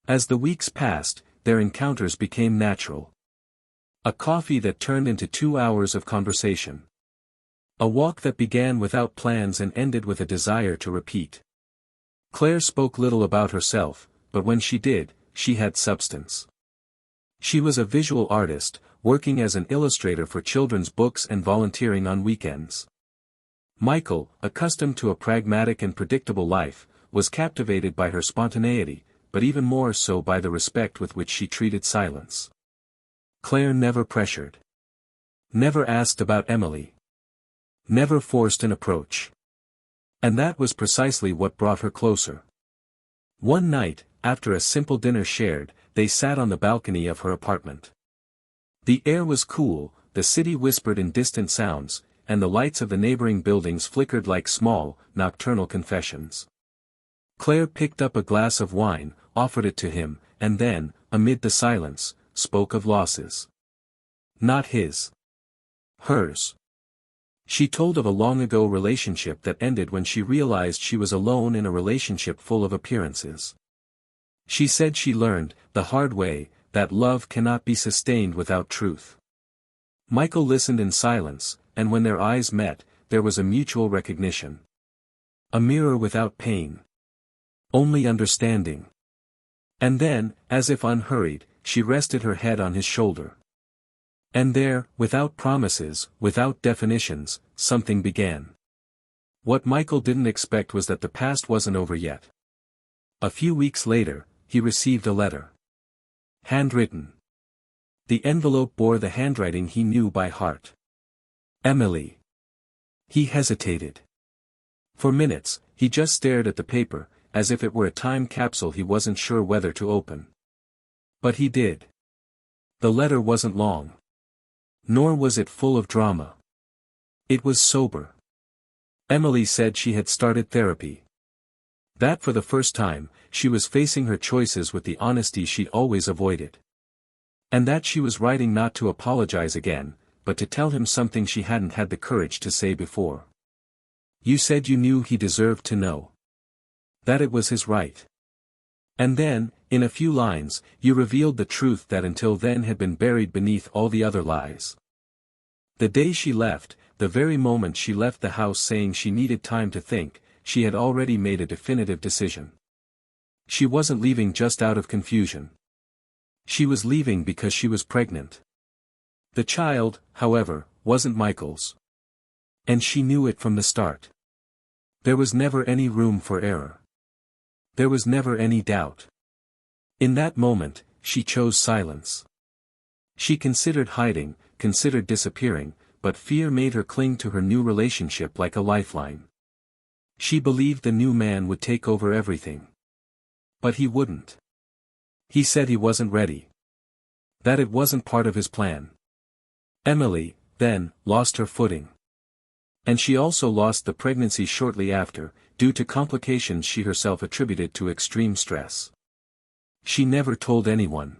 As the weeks passed, their encounters became natural. A coffee that turned into 2 hours of conversation. A walk that began without plans and ended with a desire to repeat. Claire spoke little about herself, but when she did, she had substance. She was a visual artist, working as an illustrator for children's books and volunteering on weekends. Michael, accustomed to a pragmatic and predictable life, was captivated by her spontaneity, but even more so by the respect with which she treated silence. Claire never pressured. Never asked about Emily. Never forced an approach. And that was precisely what brought her closer. One night, after a simple dinner shared, they sat on the balcony of her apartment. The air was cool, the city whispered in distant sounds, and the lights of the neighboring buildings flickered like small, nocturnal confessions. Claire picked up a glass of wine, offered it to him, and then, amid the silence, spoke of losses. Not his. Hers. She told of a long-ago relationship that ended when she realized she was alone in a relationship full of appearances. She said she learned, the hard way, that love cannot be sustained without truth. Michael listened in silence, and when their eyes met, there was a mutual recognition. A mirror without pain. Only understanding. And then, as if unhurried, she rested her head on his shoulder. And there, without promises, without definitions, something began. What Michael didn't expect was that the past wasn't over yet. A few weeks later, he received a letter. Handwritten. The envelope bore the handwriting he knew by heart. Emily. He hesitated. For minutes, he just stared at the paper, as if it were a time capsule he wasn't sure whether to open. But he did. The letter wasn't long. Nor was it full of drama. It was sober. Emily said she had started therapy. That for the first time, she was facing her choices with the honesty she'd always avoided. And that she was writing not to apologize again, but to tell him something she hadn't had the courage to say before. You said you knew he deserved to know. That it was his right. And then, in a few lines, you revealed the truth that until then had been buried beneath all the other lies. The day she left, the very moment she left the house saying she needed time to think, she had already made a definitive decision. She wasn't leaving just out of confusion. She was leaving because she was pregnant. The child, however, wasn't Michael's. And she knew it from the start. There was never any room for error. There was never any doubt. In that moment, she chose silence. She considered hiding, considered disappearing, but fear made her cling to her new relationship like a lifeline. She believed the new man would take over everything. But he wouldn't. He said he wasn't ready. That it wasn't part of his plan. Emily, then, lost her footing. And she also lost the pregnancy shortly after, due to complications she herself attributed to extreme stress. She never told anyone.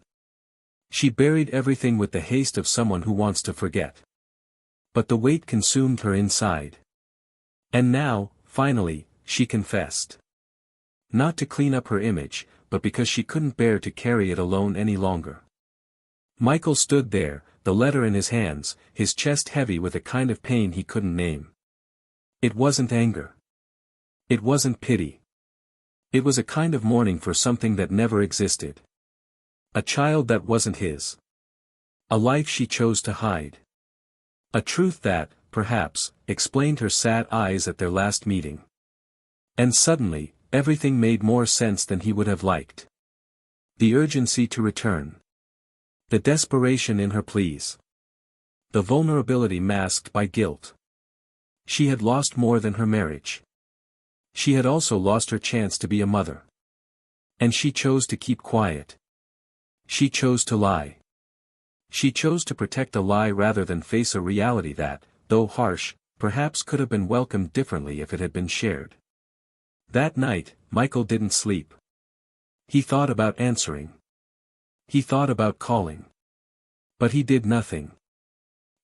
She buried everything with the haste of someone who wants to forget. But the weight consumed her inside. And now, finally, she confessed. Not to clean up her image, but because she couldn't bear to carry it alone any longer. Michael stood there, the letter in his hands, his chest heavy with a kind of pain he couldn't name. It wasn't anger. It wasn't pity. It was a kind of mourning for something that never existed. A child that wasn't his. A life she chose to hide. A truth that, perhaps, explained her sad eyes at their last meeting. And suddenly, everything made more sense than he would have liked. The urgency to return. The desperation in her pleas. The vulnerability masked by guilt. She had lost more than her marriage. She had also lost her chance to be a mother. And she chose to keep quiet. She chose to lie. She chose to protect a lie rather than face a reality that, though harsh, perhaps could have been welcomed differently if it had been shared. That night, Michael didn't sleep. He thought about answering. He thought about calling. But he did nothing.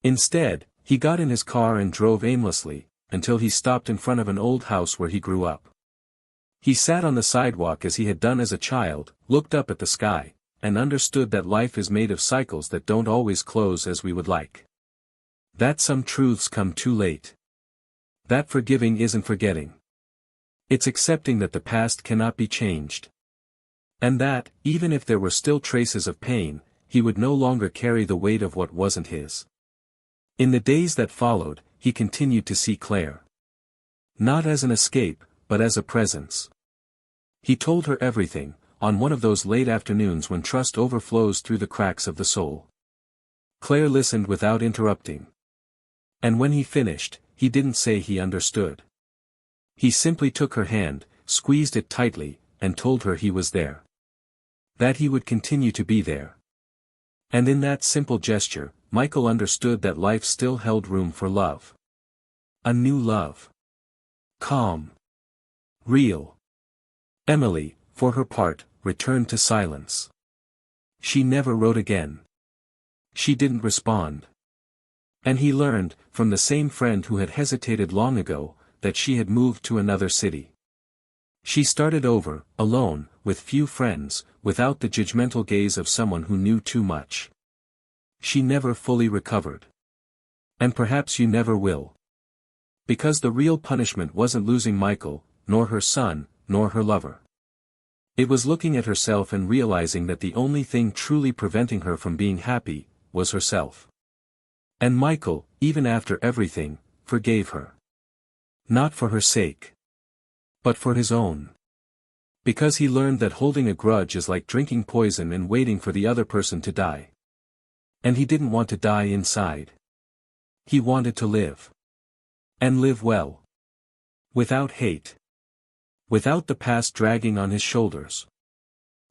Instead, he got in his car and drove aimlessly, until he stopped in front of an old house where he grew up. He sat on the sidewalk as he had done as a child, looked up at the sky, and understood that life is made of cycles that don't always close as we would like. That some truths come too late. That forgiving isn't forgetting. It's accepting that the past cannot be changed. And that, even if there were still traces of pain, he would no longer carry the weight of what wasn't his. In the days that followed, he continued to see Claire. Not as an escape, but as a presence. He told her everything, on one of those late afternoons when trust overflows through the cracks of the soul. Claire listened without interrupting. And when he finished, he didn't say he understood. He simply took her hand, squeezed it tightly, and told her he was there. That he would continue to be there. And in that simple gesture, Michael understood that life still held room for love. A new love. Calm. Real. Emily, for her part, returned to silence. She never wrote again. She didn't respond. And he learned, from the same friend who had hesitated long ago, that she had moved to another city. She started over, alone, with few friends, without the judgmental gaze of someone who knew too much. She never fully recovered. And perhaps you never will. Because the real punishment wasn't losing Michael, nor her son, nor her lover. It was looking at herself and realizing that the only thing truly preventing her from being happy, was herself. And Michael, even after everything, forgave her. Not for her sake. But for his own. Because he learned that holding a grudge is like drinking poison and waiting for the other person to die. And he didn't want to die inside. He wanted to live. And live well. Without hate. Without the past dragging on his shoulders.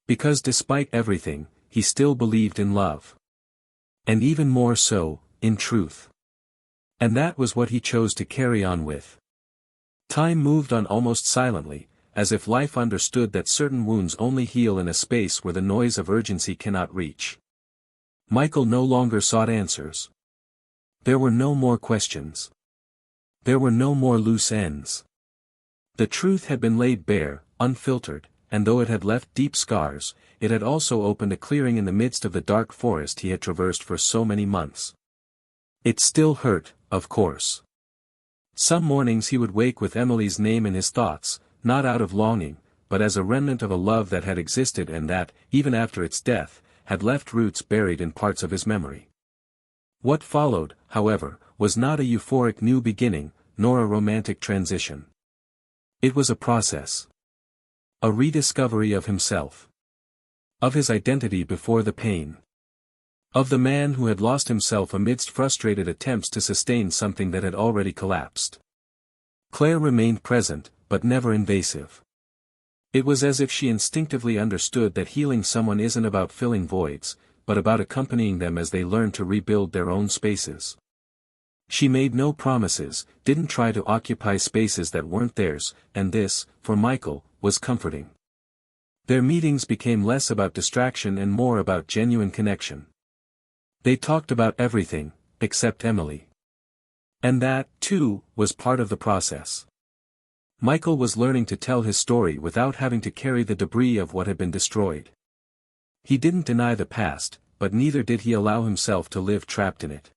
Because despite everything, he still believed in love. And even more so, in truth. And that was what he chose to carry on with. Time moved on almost silently, as if life understood that certain wounds only heal in a space where the noise of urgency cannot reach. Michael no longer sought answers. There were no more questions. There were no more loose ends. The truth had been laid bare, unfiltered, and though it had left deep scars, it had also opened a clearing in the midst of the dark forest he had traversed for so many months. It still hurt, of course. Some mornings he would wake with Emily's name in his thoughts, not out of longing, but as a remnant of a love that had existed and that, even after its death, had left roots buried in parts of his memory. What followed, however, was not a euphoric new beginning, nor a romantic transition. It was a process. A rediscovery of himself. Of his identity before the pain. Of the man who had lost himself amidst frustrated attempts to sustain something that had already collapsed. Claire remained present, but never invasive. It was as if she instinctively understood that healing someone isn't about filling voids, but about accompanying them as they learn to rebuild their own spaces. She made no promises, didn't try to occupy spaces that weren't theirs, and this, for Michael, was comforting. Their meetings became less about distraction and more about genuine connection. They talked about everything, except Emily. And that, too, was part of the process. Michael was learning to tell his story without having to carry the debris of what had been destroyed. He didn't deny the past, but neither did he allow himself to live trapped in it.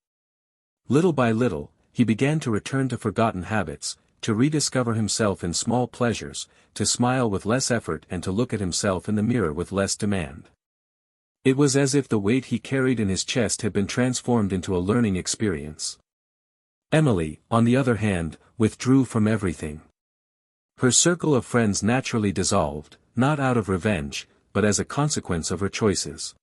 Little by little, he began to return to forgotten habits, to rediscover himself in small pleasures, to smile with less effort and to look at himself in the mirror with less demand. It was as if the weight he carried in his chest had been transformed into a learning experience. Emily, on the other hand, withdrew from everything. Her circle of friends naturally dissolved, not out of revenge, but as a consequence of her choices.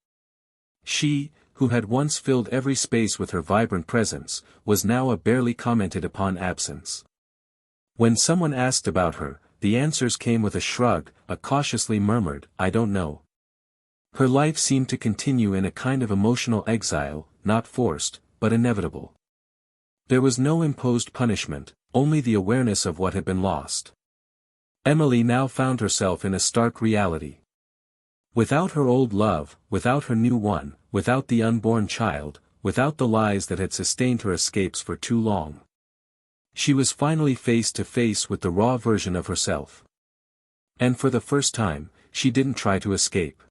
She, who had once filled every space with her vibrant presence, was now a barely commented upon absence. When someone asked about her, the answers came with a shrug, a cautiously murmured, "I don't know." Her life seemed to continue in a kind of emotional exile, not forced, but inevitable. There was no imposed punishment, only the awareness of what had been lost. Emily now found herself in a stark reality. Without her old love, without her new one, without the unborn child, without the lies that had sustained her escapes for too long. She was finally face to face with the raw version of herself. And for the first time, she didn't try to escape.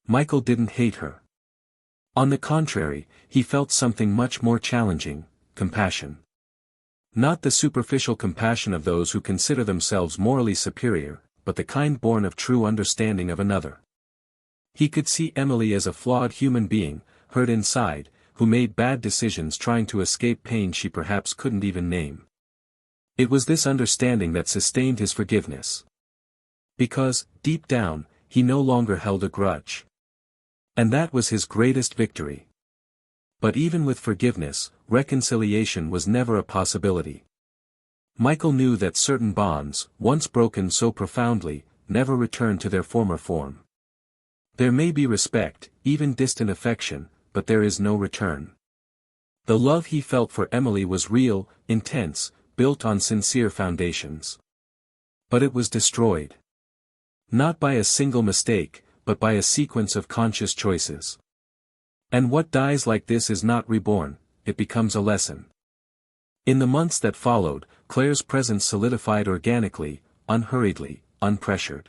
Michael didn't hate her. On the contrary, he felt something much more challenging: compassion. Not the superficial compassion of those who consider themselves morally superior, but the kind born of true understanding of another. He could see Emily as a flawed human being, hurt inside, who made bad decisions trying to escape pain she perhaps couldn't even name. It was this understanding that sustained his forgiveness. Because, deep down, he no longer held a grudge. And that was his greatest victory. But even with forgiveness, reconciliation was never a possibility. Michael knew that certain bonds, once broken so profoundly, never return to their former form. There may be respect, even distant affection, but there is no return. The love he felt for Emily was real, intense, built on sincere foundations. But it was destroyed. Not by a single mistake, but by a sequence of conscious choices. And what dies like this is not reborn, it becomes a lesson. In the months that followed, Claire's presence solidified organically, unhurriedly, unpressured.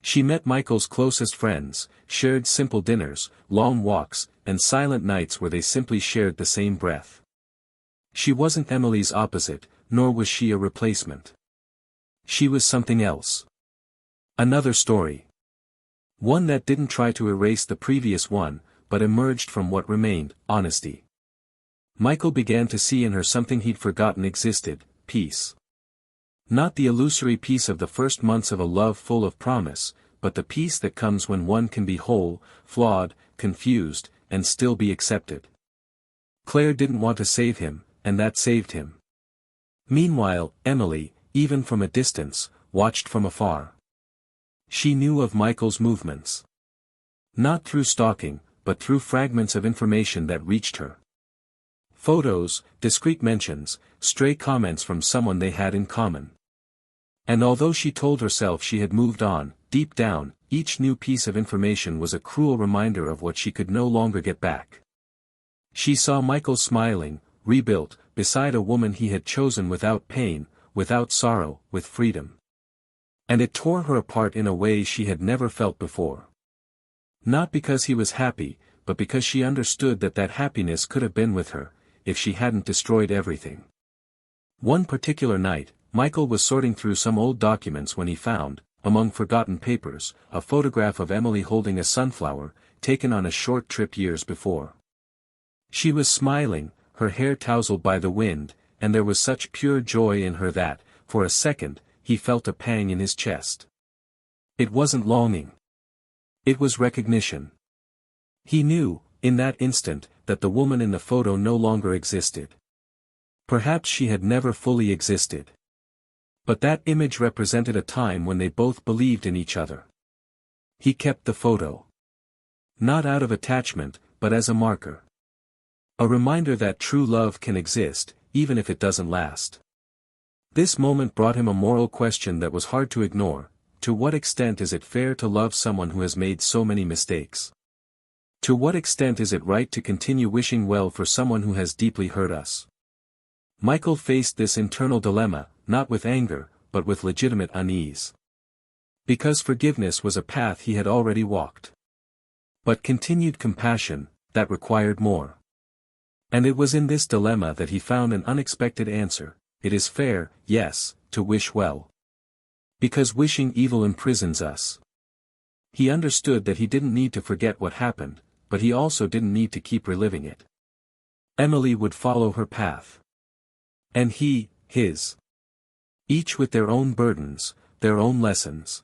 She met Michael's closest friends, shared simple dinners, long walks, and silent nights where they simply shared the same breath. She wasn't Emily's opposite, nor was she a replacement. She was something else. Another story. One that didn't try to erase the previous one, but emerged from what remained: honesty. Michael began to see in her something he'd forgotten existed: peace. Not the illusory peace of the first months of a love full of promise, but the peace that comes when one can be whole, flawed, confused, and still be accepted. Claire didn't want to save him, and that saved him. Meanwhile, Emily, even from a distance, watched from afar. She knew of Michael's movements. Not through stalking, but through fragments of information that reached her. Photos, discreet mentions, stray comments from someone they had in common. And although she told herself she had moved on, deep down, each new piece of information was a cruel reminder of what she could no longer get back. She saw Michael smiling, rebuilt, beside a woman he had chosen without pain, without sorrow, with freedom. And it tore her apart in a way she had never felt before. Not because he was happy, but because she understood that that happiness could have been with her, if she hadn't destroyed everything. One particular night, Michael was sorting through some old documents when he found, among forgotten papers, a photograph of Emily holding a sunflower, taken on a short trip years before. She was smiling, her hair tousled by the wind, and there was such pure joy in her that, for a second, he felt a pang in his chest. It wasn't longing. It was recognition. He knew, in that instant, that the woman in the photo no longer existed. Perhaps she had never fully existed. But that image represented a time when they both believed in each other. He kept the photo. Not out of attachment, but as a marker. A reminder that true love can exist, even if it doesn't last. This moment brought him a moral question that was hard to ignore: to what extent is it fair to love someone who has made so many mistakes? To what extent is it right to continue wishing well for someone who has deeply hurt us? Michael faced this internal dilemma, not with anger, but with legitimate unease. Because forgiveness was a path he had already walked. But continued compassion, that required more. And it was in this dilemma that he found an unexpected answer: it is fair, yes, to wish well. Because wishing evil imprisons us. He understood that he didn't need to forget what happened, but he also didn't need to keep reliving it. Emily would follow her path. And he, his. Each with their own burdens, their own lessons.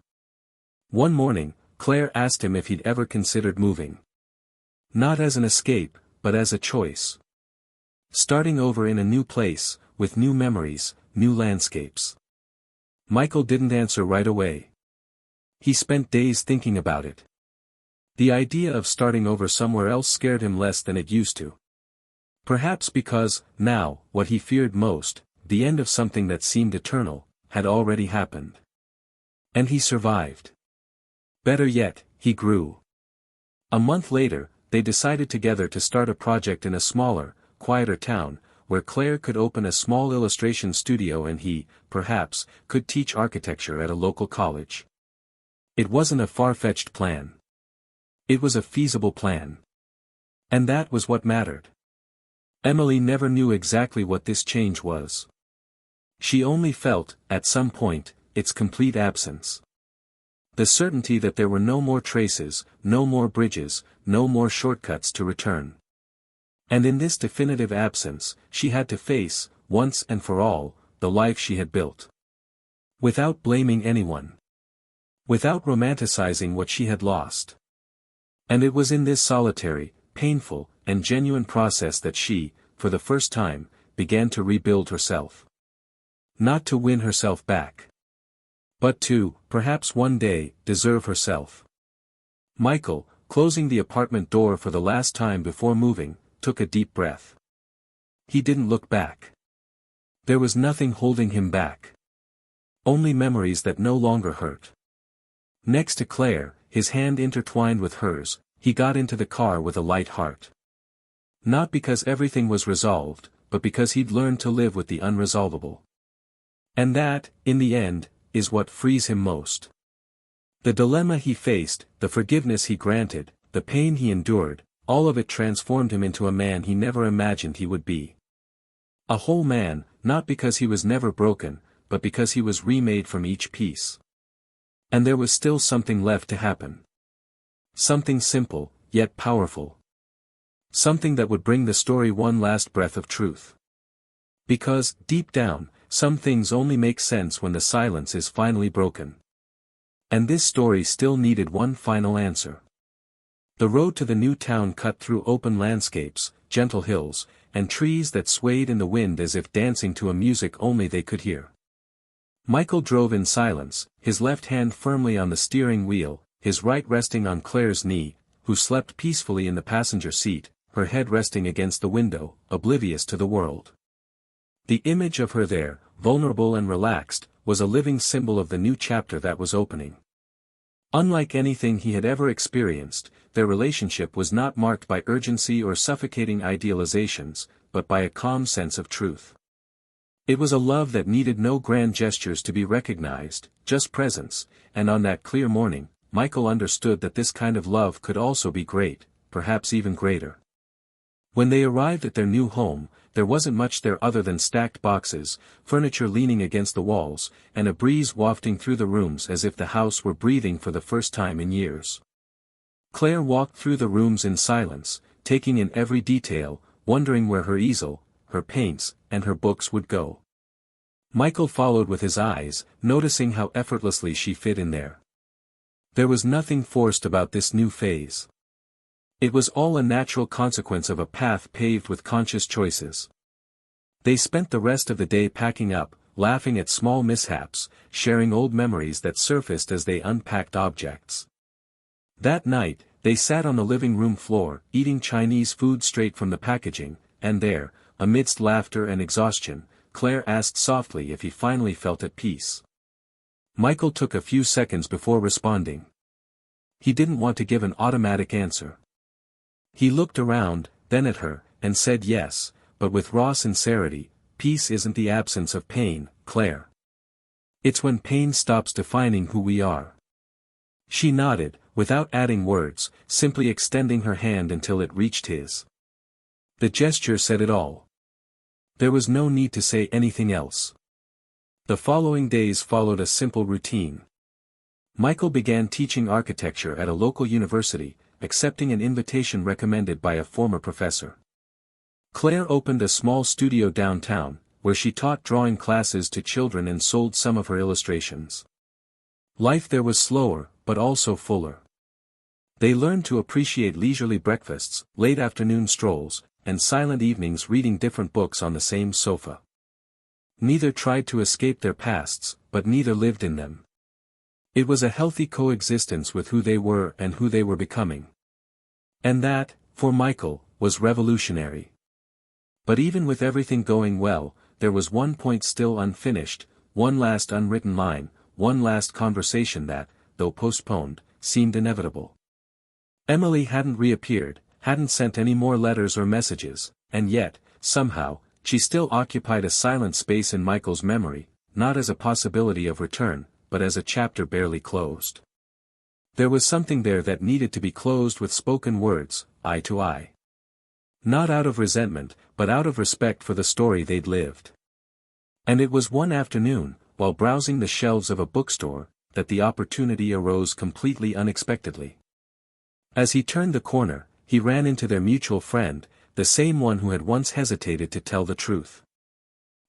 One morning, Claire asked him if he'd ever considered moving. Not as an escape, but as a choice. Starting over in a new place, with new memories, new landscapes. Michael didn't answer right away. He spent days thinking about it. The idea of starting over somewhere else scared him less than it used to. Perhaps because, now, what he feared most, the end of something that seemed eternal, had already happened. And he survived. Better yet, he grew. A month later, they decided together to start a project in a smaller, quieter town, where Claire could open a small illustration studio and he, perhaps, could teach architecture at a local college. It wasn't a far-fetched plan. It was a feasible plan. And that was what mattered. Emily never knew exactly what this change was. She only felt, at some point, its complete absence. The certainty that there were no more traces, no more bridges, no more shortcuts to return. And in this definitive absence, she had to face, once and for all, the life she had built. Without blaming anyone. Without romanticizing what she had lost. And it was in this solitary, painful, and genuine process that she, for the first time, began to rebuild herself. Not to win herself back. But to, perhaps one day, deserve herself. Michael, closing the apartment door for the last time before moving, took a deep breath. He didn't look back. There was nothing holding him back. Only memories that no longer hurt. Next to Claire, his hand intertwined with hers, he got into the car with a light heart. Not because everything was resolved, but because he'd learned to live with the unresolvable. And that, in the end, is what frees him most. The dilemma he faced, the forgiveness he granted, the pain he endured, all of it transformed him into a man he never imagined he would be. A whole man, not because he was never broken, but because he was remade from each piece. And there was still something left to happen. Something simple, yet powerful. Something that would bring the story one last breath of truth. Because, deep down, some things only make sense when the silence is finally broken. And this story still needed one final answer. The road to the new town cut through open landscapes, gentle hills, and trees that swayed in the wind as if dancing to a music only they could hear. Michael drove in silence, his left hand firmly on the steering wheel, his right resting on Claire's knee, who slept peacefully in the passenger seat, her head resting against the window, oblivious to the world. The image of her there, vulnerable and relaxed, was a living symbol of the new chapter that was opening. Unlike anything he had ever experienced, their relationship was not marked by urgency or suffocating idealizations, but by a calm sense of truth. It was a love that needed no grand gestures to be recognized, just presence, and on that clear morning, Michael understood that this kind of love could also be great, perhaps even greater. When they arrived at their new home, there wasn't much there other than stacked boxes, furniture leaning against the walls, and a breeze wafting through the rooms as if the house were breathing for the first time in years. Claire walked through the rooms in silence, taking in every detail, wondering where her easel, her paints, and her books would go. Michael followed with his eyes, noticing how effortlessly she fit in there. There was nothing forced about this new phase. It was all a natural consequence of a path paved with conscious choices. They spent the rest of the day packing up, laughing at small mishaps, sharing old memories that surfaced as they unpacked objects. That night, they sat on the living room floor, eating Chinese food straight from the packaging, and there, amidst laughter and exhaustion, Claire asked softly if he finally felt at peace. Michael took a few seconds before responding. He didn't want to give an automatic answer. He looked around, then at her, and said yes, but with raw sincerity, peace isn't the absence of pain, Claire. It's when pain stops defining who we are. She nodded, without adding words, simply extending her hand until it reached his. The gesture said it all. There was no need to say anything else. The following days followed a simple routine. Michael began teaching architecture at a local university, accepting an invitation recommended by a former professor. Claire opened a small studio downtown, where she taught drawing classes to children and sold some of her illustrations. Life there was slower, but also fuller. They learned to appreciate leisurely breakfasts, late afternoon strolls, and silent evenings reading different books on the same sofa. Neither tried to escape their pasts, but neither lived in them. It was a healthy coexistence with who they were and who they were becoming. And that, for Michael, was revolutionary. But even with everything going well, there was one point still unfinished, one last unwritten line, one last conversation that, though postponed, seemed inevitable. Emily hadn't reappeared, hadn't sent any more letters or messages, and yet, somehow, she still occupied a silent space in Michael's memory, not as a possibility of return, but as a chapter barely closed. There was something there that needed to be closed with spoken words, eye to eye. Not out of resentment, but out of respect for the story they'd lived. And it was one afternoon, while browsing the shelves of a bookstore, that the opportunity arose completely unexpectedly. As he turned the corner, he ran into their mutual friend, the same one who had once hesitated to tell the truth.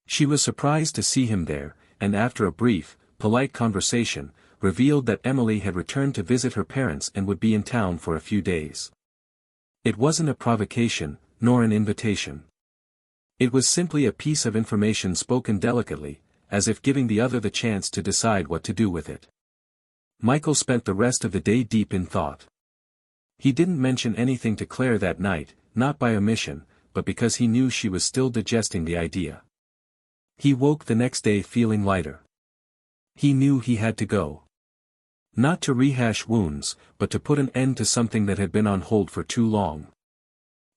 She was surprised to see him there, and after a brief, polite conversation, revealed that Emily had returned to visit her parents and would be in town for a few days. It wasn't a provocation, nor an invitation. It was simply a piece of information spoken delicately, as if giving the other the chance to decide what to do with it. Michael spent the rest of the day deep in thought. He didn't mention anything to Claire that night, not by omission, but because he knew she was still digesting the idea. He woke the next day feeling lighter. He knew he had to go. Not to rehash wounds, but to put an end to something that had been on hold for too long.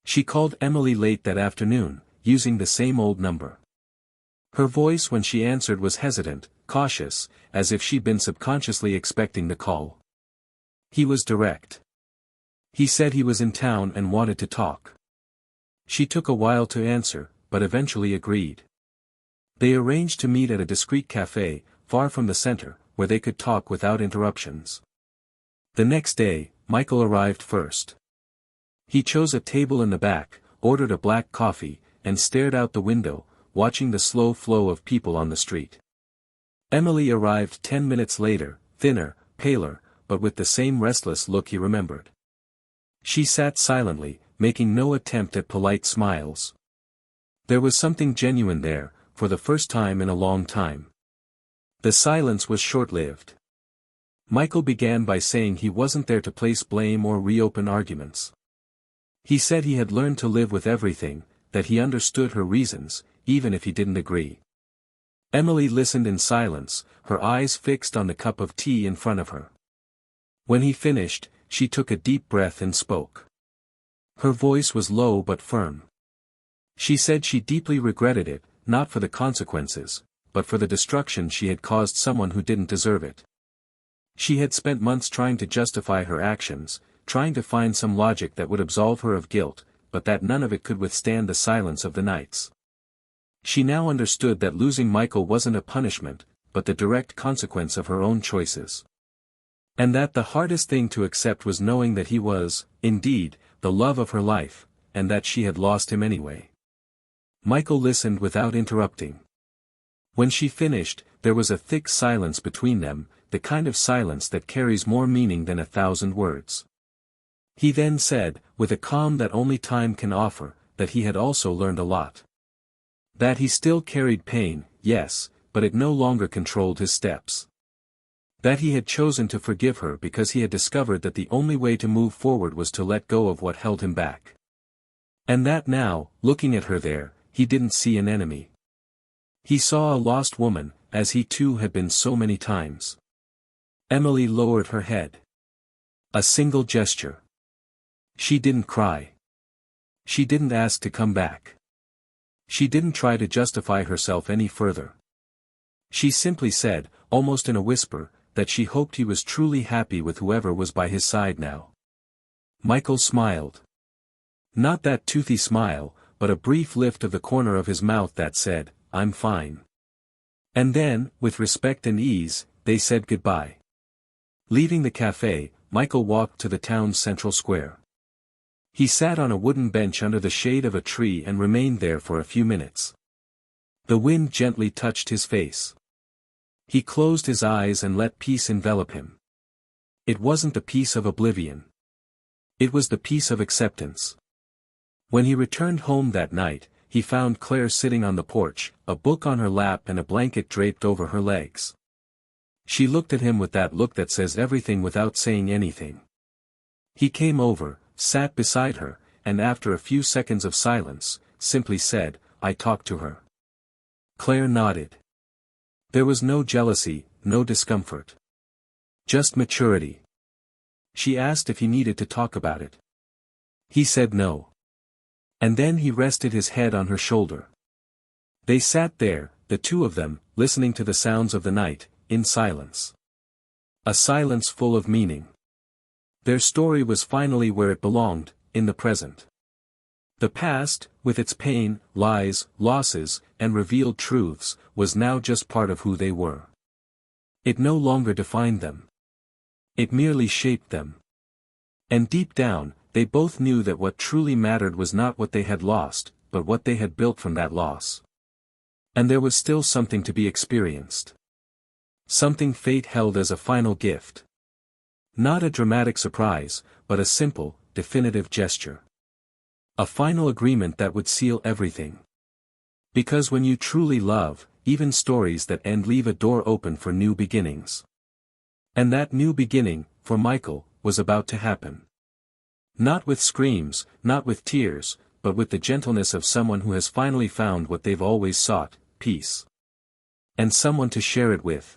She called Emily late that afternoon, using the same old number. Her voice when she answered was hesitant, cautious, as if she'd been subconsciously expecting the call. He was direct. He said he was in town and wanted to talk. She took a while to answer, but eventually agreed. They arranged to meet at a discreet cafe, far from the center, where they could talk without interruptions. The next day, Michael arrived first. He chose a table in the back, ordered a black coffee, and stared out the window, watching the slow flow of people on the street. Emily arrived 10 minutes later, thinner, paler, but with the same restless look he remembered. She sat silently, making no attempt at polite smiles. There was something genuine there, for the first time in a long time. The silence was short-lived. Michael began by saying he wasn't there to place blame or reopen arguments. He said he had learned to live with everything, that he understood her reasons, even if he didn't agree. Emily listened in silence, her eyes fixed on the cup of tea in front of her. When he finished, she took a deep breath and spoke. Her voice was low but firm. She said she deeply regretted it, not for the consequences, but for the destruction she had caused someone who didn't deserve it. She had spent months trying to justify her actions, trying to find some logic that would absolve her of guilt, but that none of it could withstand the silence of the nights. She now understood that losing Michael wasn't a punishment, but the direct consequence of her own choices. And that the hardest thing to accept was knowing that he was, indeed, the love of her life, and that she had lost him anyway. Michael listened without interrupting. When she finished, there was a thick silence between them, the kind of silence that carries more meaning than 1,000 words. He then said, with a calm that only time can offer, that he had also learned a lot. That he still carried pain, yes, but it no longer controlled his steps. That he had chosen to forgive her because he had discovered that the only way to move forward was to let go of what held him back. And that now, looking at her there, he didn't see an enemy. He saw a lost woman, as he too had been so many times. Emily lowered her head. A single gesture. She didn't cry. She didn't ask to come back. She didn't try to justify herself any further. She simply said, almost in a whisper, that she hoped he was truly happy with whoever was by his side now. Michael smiled. Not that toothy smile, but a brief lift of the corner of his mouth that said, "I'm fine." And then, with respect and ease, they said goodbye. Leaving the cafe, Michael walked to the town's central square. He sat on a wooden bench under the shade of a tree and remained there for a few minutes. The wind gently touched his face. He closed his eyes and let peace envelop him. It wasn't the peace of oblivion. It was the peace of acceptance. When he returned home that night, he found Claire sitting on the porch, a book on her lap and a blanket draped over her legs. She looked at him with that look that says everything without saying anything. He came over, sat beside her, and after a few seconds of silence, simply said, "I talked to her." Claire nodded. There was no jealousy, no discomfort. Just maturity. She asked if he needed to talk about it. He said no. And then he rested his head on her shoulder. They sat there, the two of them, listening to the sounds of the night, in silence. A silence full of meaning. Their story was finally where it belonged, in the present. The past, with its pain, lies, losses, and revealed truths, was now just part of who they were. It no longer defined them. It merely shaped them. And deep down, they both knew that what truly mattered was not what they had lost, but what they had built from that loss. And there was still something to be experienced. Something fate held as a final gift. Not a dramatic surprise, but a simple, definitive gesture. A final agreement that would seal everything. Because when you truly love, even stories that end leave a door open for new beginnings. And that new beginning, for Michael, was about to happen. Not with screams, not with tears, but with the gentleness of someone who has finally found what they've always sought, peace. And someone to share it with.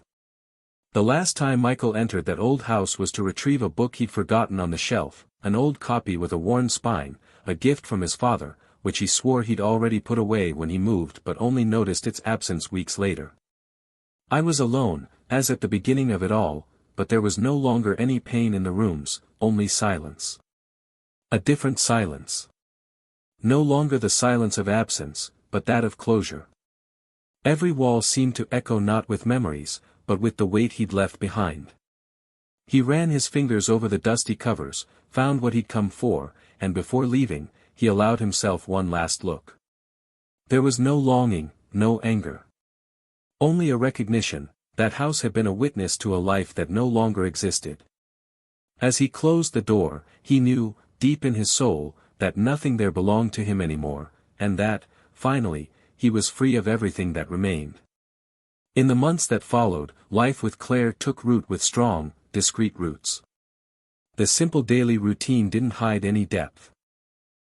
The last time Michael entered that old house was to retrieve a book he'd forgotten on the shelf, an old copy with a worn spine, a gift from his father, which he swore he'd already put away when he moved but only noticed its absence weeks later. I was alone, as at the beginning of it all, but there was no longer any pain in the rooms, only silence. A different silence. No longer the silence of absence, but that of closure. Every wall seemed to echo not with memories, but with the weight he'd left behind. He ran his fingers over the dusty covers, found what he'd come for, and before leaving, he allowed himself one last look. There was no longing, no anger. Only a recognition, that house had been a witness to a life that no longer existed. As he closed the door, he knew, deep in his soul, that nothing there belonged to him anymore, and that, finally, he was free of everything that remained. In the months that followed, life with Claire took root with strong, discreet roots. The simple daily routine didn't hide any depth.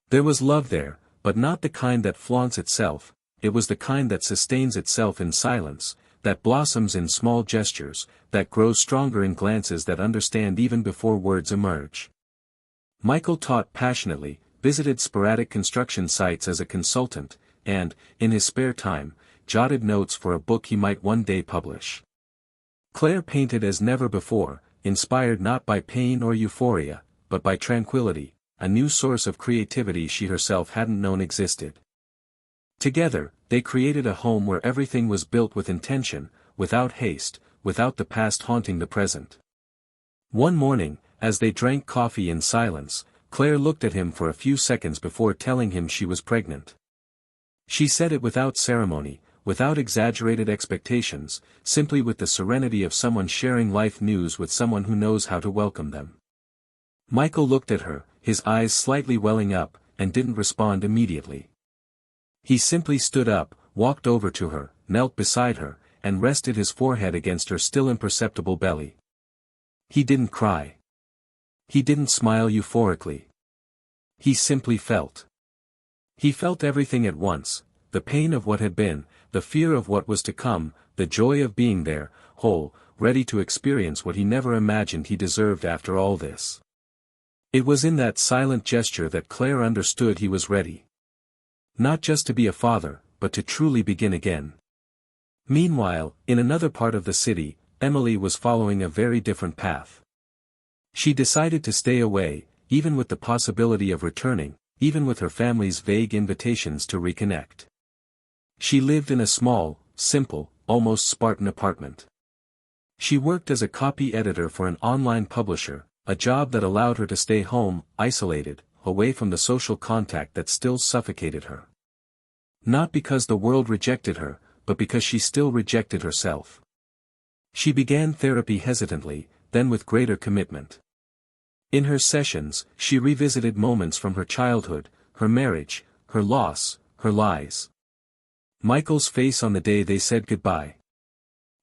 There was love there, but not the kind that flaunts itself, it was the kind that sustains itself in silence, that blossoms in small gestures, that grows stronger in glances that understand even before words emerge. Michael taught passionately, visited sporadic construction sites as a consultant, and, in his spare time, jotted notes for a book he might one day publish. Claire painted as never before, inspired not by pain or euphoria, but by tranquility, a new source of creativity she herself hadn't known existed. Together, they created a home where everything was built with intention, without haste, without the past haunting the present. One morning, as they drank coffee in silence, Claire looked at him for a few seconds before telling him she was pregnant. She said it without ceremony, without exaggerated expectations, simply with the serenity of someone sharing life news with someone who knows how to welcome them. Michael looked at her, his eyes slightly welling up, and didn't respond immediately. He simply stood up, walked over to her, knelt beside her, and rested his forehead against her still imperceptible belly. He didn't cry. He didn't smile euphorically. He simply felt. He felt everything at once, the pain of what had been, the fear of what was to come, the joy of being there, whole, ready to experience what he never imagined he deserved after all this. It was in that silent gesture that Claire understood he was ready. Not just to be a father, but to truly begin again. Meanwhile, in another part of the city, Emily was following a very different path. She decided to stay away, even with the possibility of returning, even with her family's vague invitations to reconnect. She lived in a small, simple, almost Spartan apartment. She worked as a copy editor for an online publisher, a job that allowed her to stay home, isolated, away from the social contact that still suffocated her. Not because the world rejected her, but because she still rejected herself. She began therapy hesitantly, then with greater commitment. In her sessions, she revisited moments from her childhood, her marriage, her loss, her lies. Michael's face on the day they said goodbye.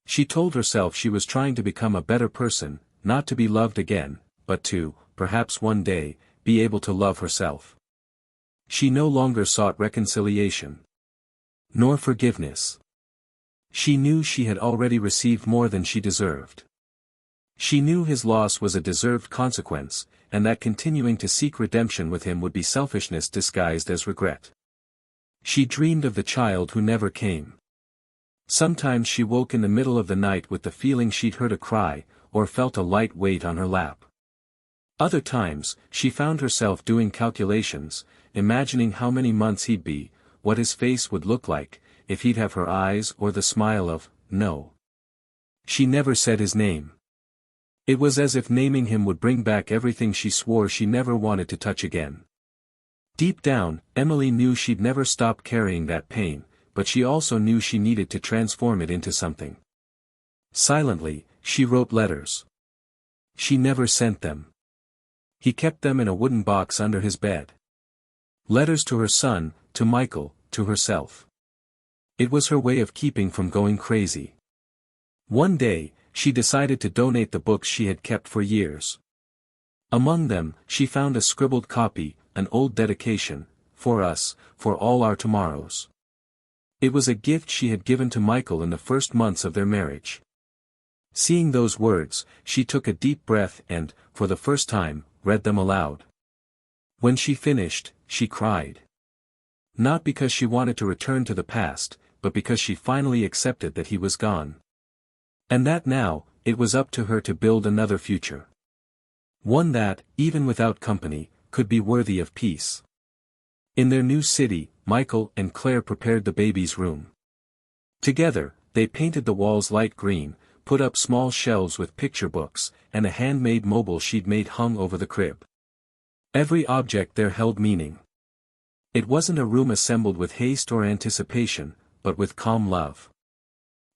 She told herself she was trying to become a better person, not to be loved again, but to, perhaps one day, be able to love herself. She no longer sought reconciliation. Nor forgiveness. She knew she had already received more than she deserved. She knew his loss was a deserved consequence, and that continuing to seek redemption with him would be selfishness disguised as regret. She dreamed of the child who never came. Sometimes she woke in the middle of the night with the feeling she'd heard a cry, or felt a light weight on her lap. Other times, she found herself doing calculations, imagining how many months he'd be, what his face would look like, if he'd have her eyes or the smile of, no. She never said his name. It was as if naming him would bring back everything she swore she never wanted to touch again. Deep down, Emily knew she'd never stop carrying that pain, but she also knew she needed to transform it into something. Silently, she wrote letters. She never sent them. He kept them in a wooden box under his bed. Letters to her son, to Michael, to herself. It was her way of keeping from going crazy. One day, she decided to donate the books she had kept for years. Among them, she found a scribbled copy, an old dedication, "For us, for all our tomorrows." It was a gift she had given to Michael in the first months of their marriage. Seeing those words, she took a deep breath and, for the first time, read them aloud. When she finished, she cried. Not because she wanted to return to the past, but because she finally accepted that he was gone. And that now, it was up to her to build another future. One that, even without company, could be worthy of peace. In their new city, Michael and Claire prepared the baby's room. Together, they painted the walls light green, put up small shelves with picture books, and a handmade mobile she'd made hung over the crib. Every object there held meaning. It wasn't a room assembled with haste or anticipation, but with calm love.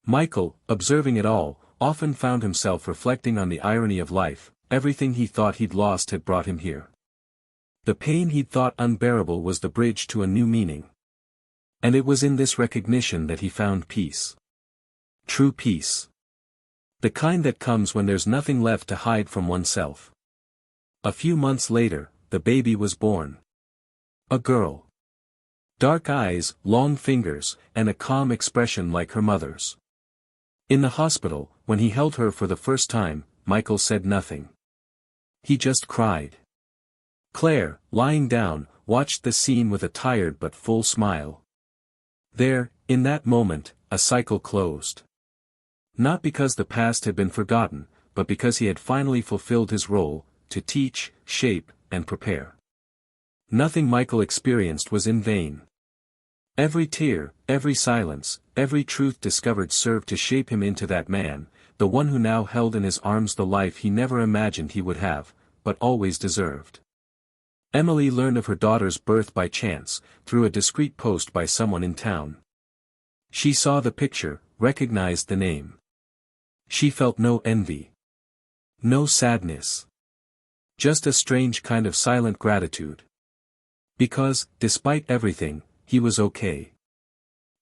Michael, observing it all, often found himself reflecting on the irony of life. Everything he thought he'd lost had brought him here. The pain he'd thought unbearable was the bridge to a new meaning. And it was in this recognition that he found peace. True peace. The kind that comes when there's nothing left to hide from oneself. A few months later, the baby was born. A girl. Dark eyes, long fingers, and a calm expression like her mother's. In the hospital, when he held her for the first time, Michael said nothing. He just cried. Claire, lying down, watched the scene with a tired but full smile. There, in that moment, a cycle closed. Not because the past had been forgotten, but because he had finally fulfilled his role, to teach, shape, and prepare. Nothing Michael experienced was in vain. Every tear, every silence, every truth discovered served to shape him into that man, the one who now held in his arms the life he never imagined he would have, but always deserved. Emily learned of her daughter's birth by chance, through a discreet post by someone in town. She saw the picture, recognized the name. She felt no envy. No sadness. Just a strange kind of silent gratitude. Because, despite everything, he was okay.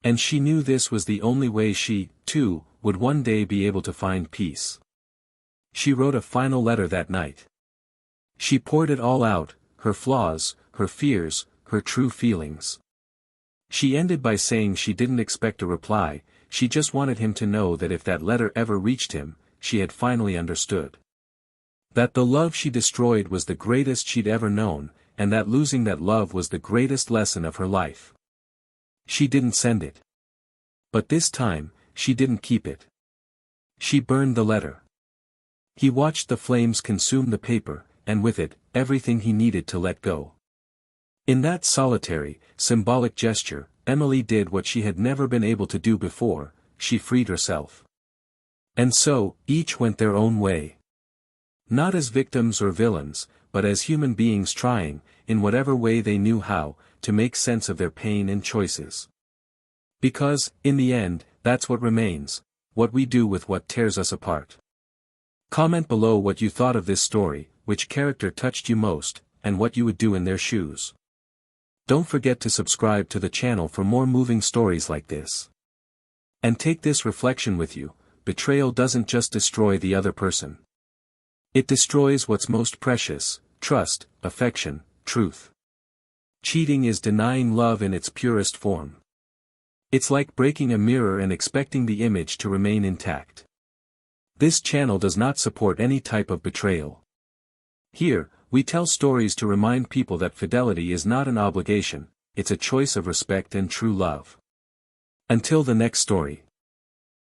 And she knew this was the only way she, too, would one day be able to find peace. She wrote a final letter that night. She poured it all out, her flaws, her fears, her true feelings. She ended by saying she didn't expect a reply, she just wanted him to know that if that letter ever reached him, she had finally understood. That the love she destroyed was the greatest she'd ever known, and that losing that love was the greatest lesson of her life. She didn't send it. But this time, she didn't keep it. She burned the letter. He watched the flames consume the paper, and with it, everything he needed to let go. In that solitary, symbolic gesture, Emily did what she had never been able to do before, she freed herself. And so, each went their own way. Not as victims or villains, but as human beings trying, in whatever way they knew how, to make sense of their pain and choices. Because, in the end, that's what remains, what we do with what tears us apart. Comment below what you thought of this story, which character touched you most, and what you would do in their shoes. Don't forget to subscribe to the channel for more moving stories like this. And take this reflection with you, betrayal doesn't just destroy the other person. It destroys what's most precious: trust, affection, truth. Cheating is denying love in its purest form. It's like breaking a mirror and expecting the image to remain intact. This channel does not support any type of betrayal. Here, we tell stories to remind people that fidelity is not an obligation, it's a choice of respect and true love. Until the next story.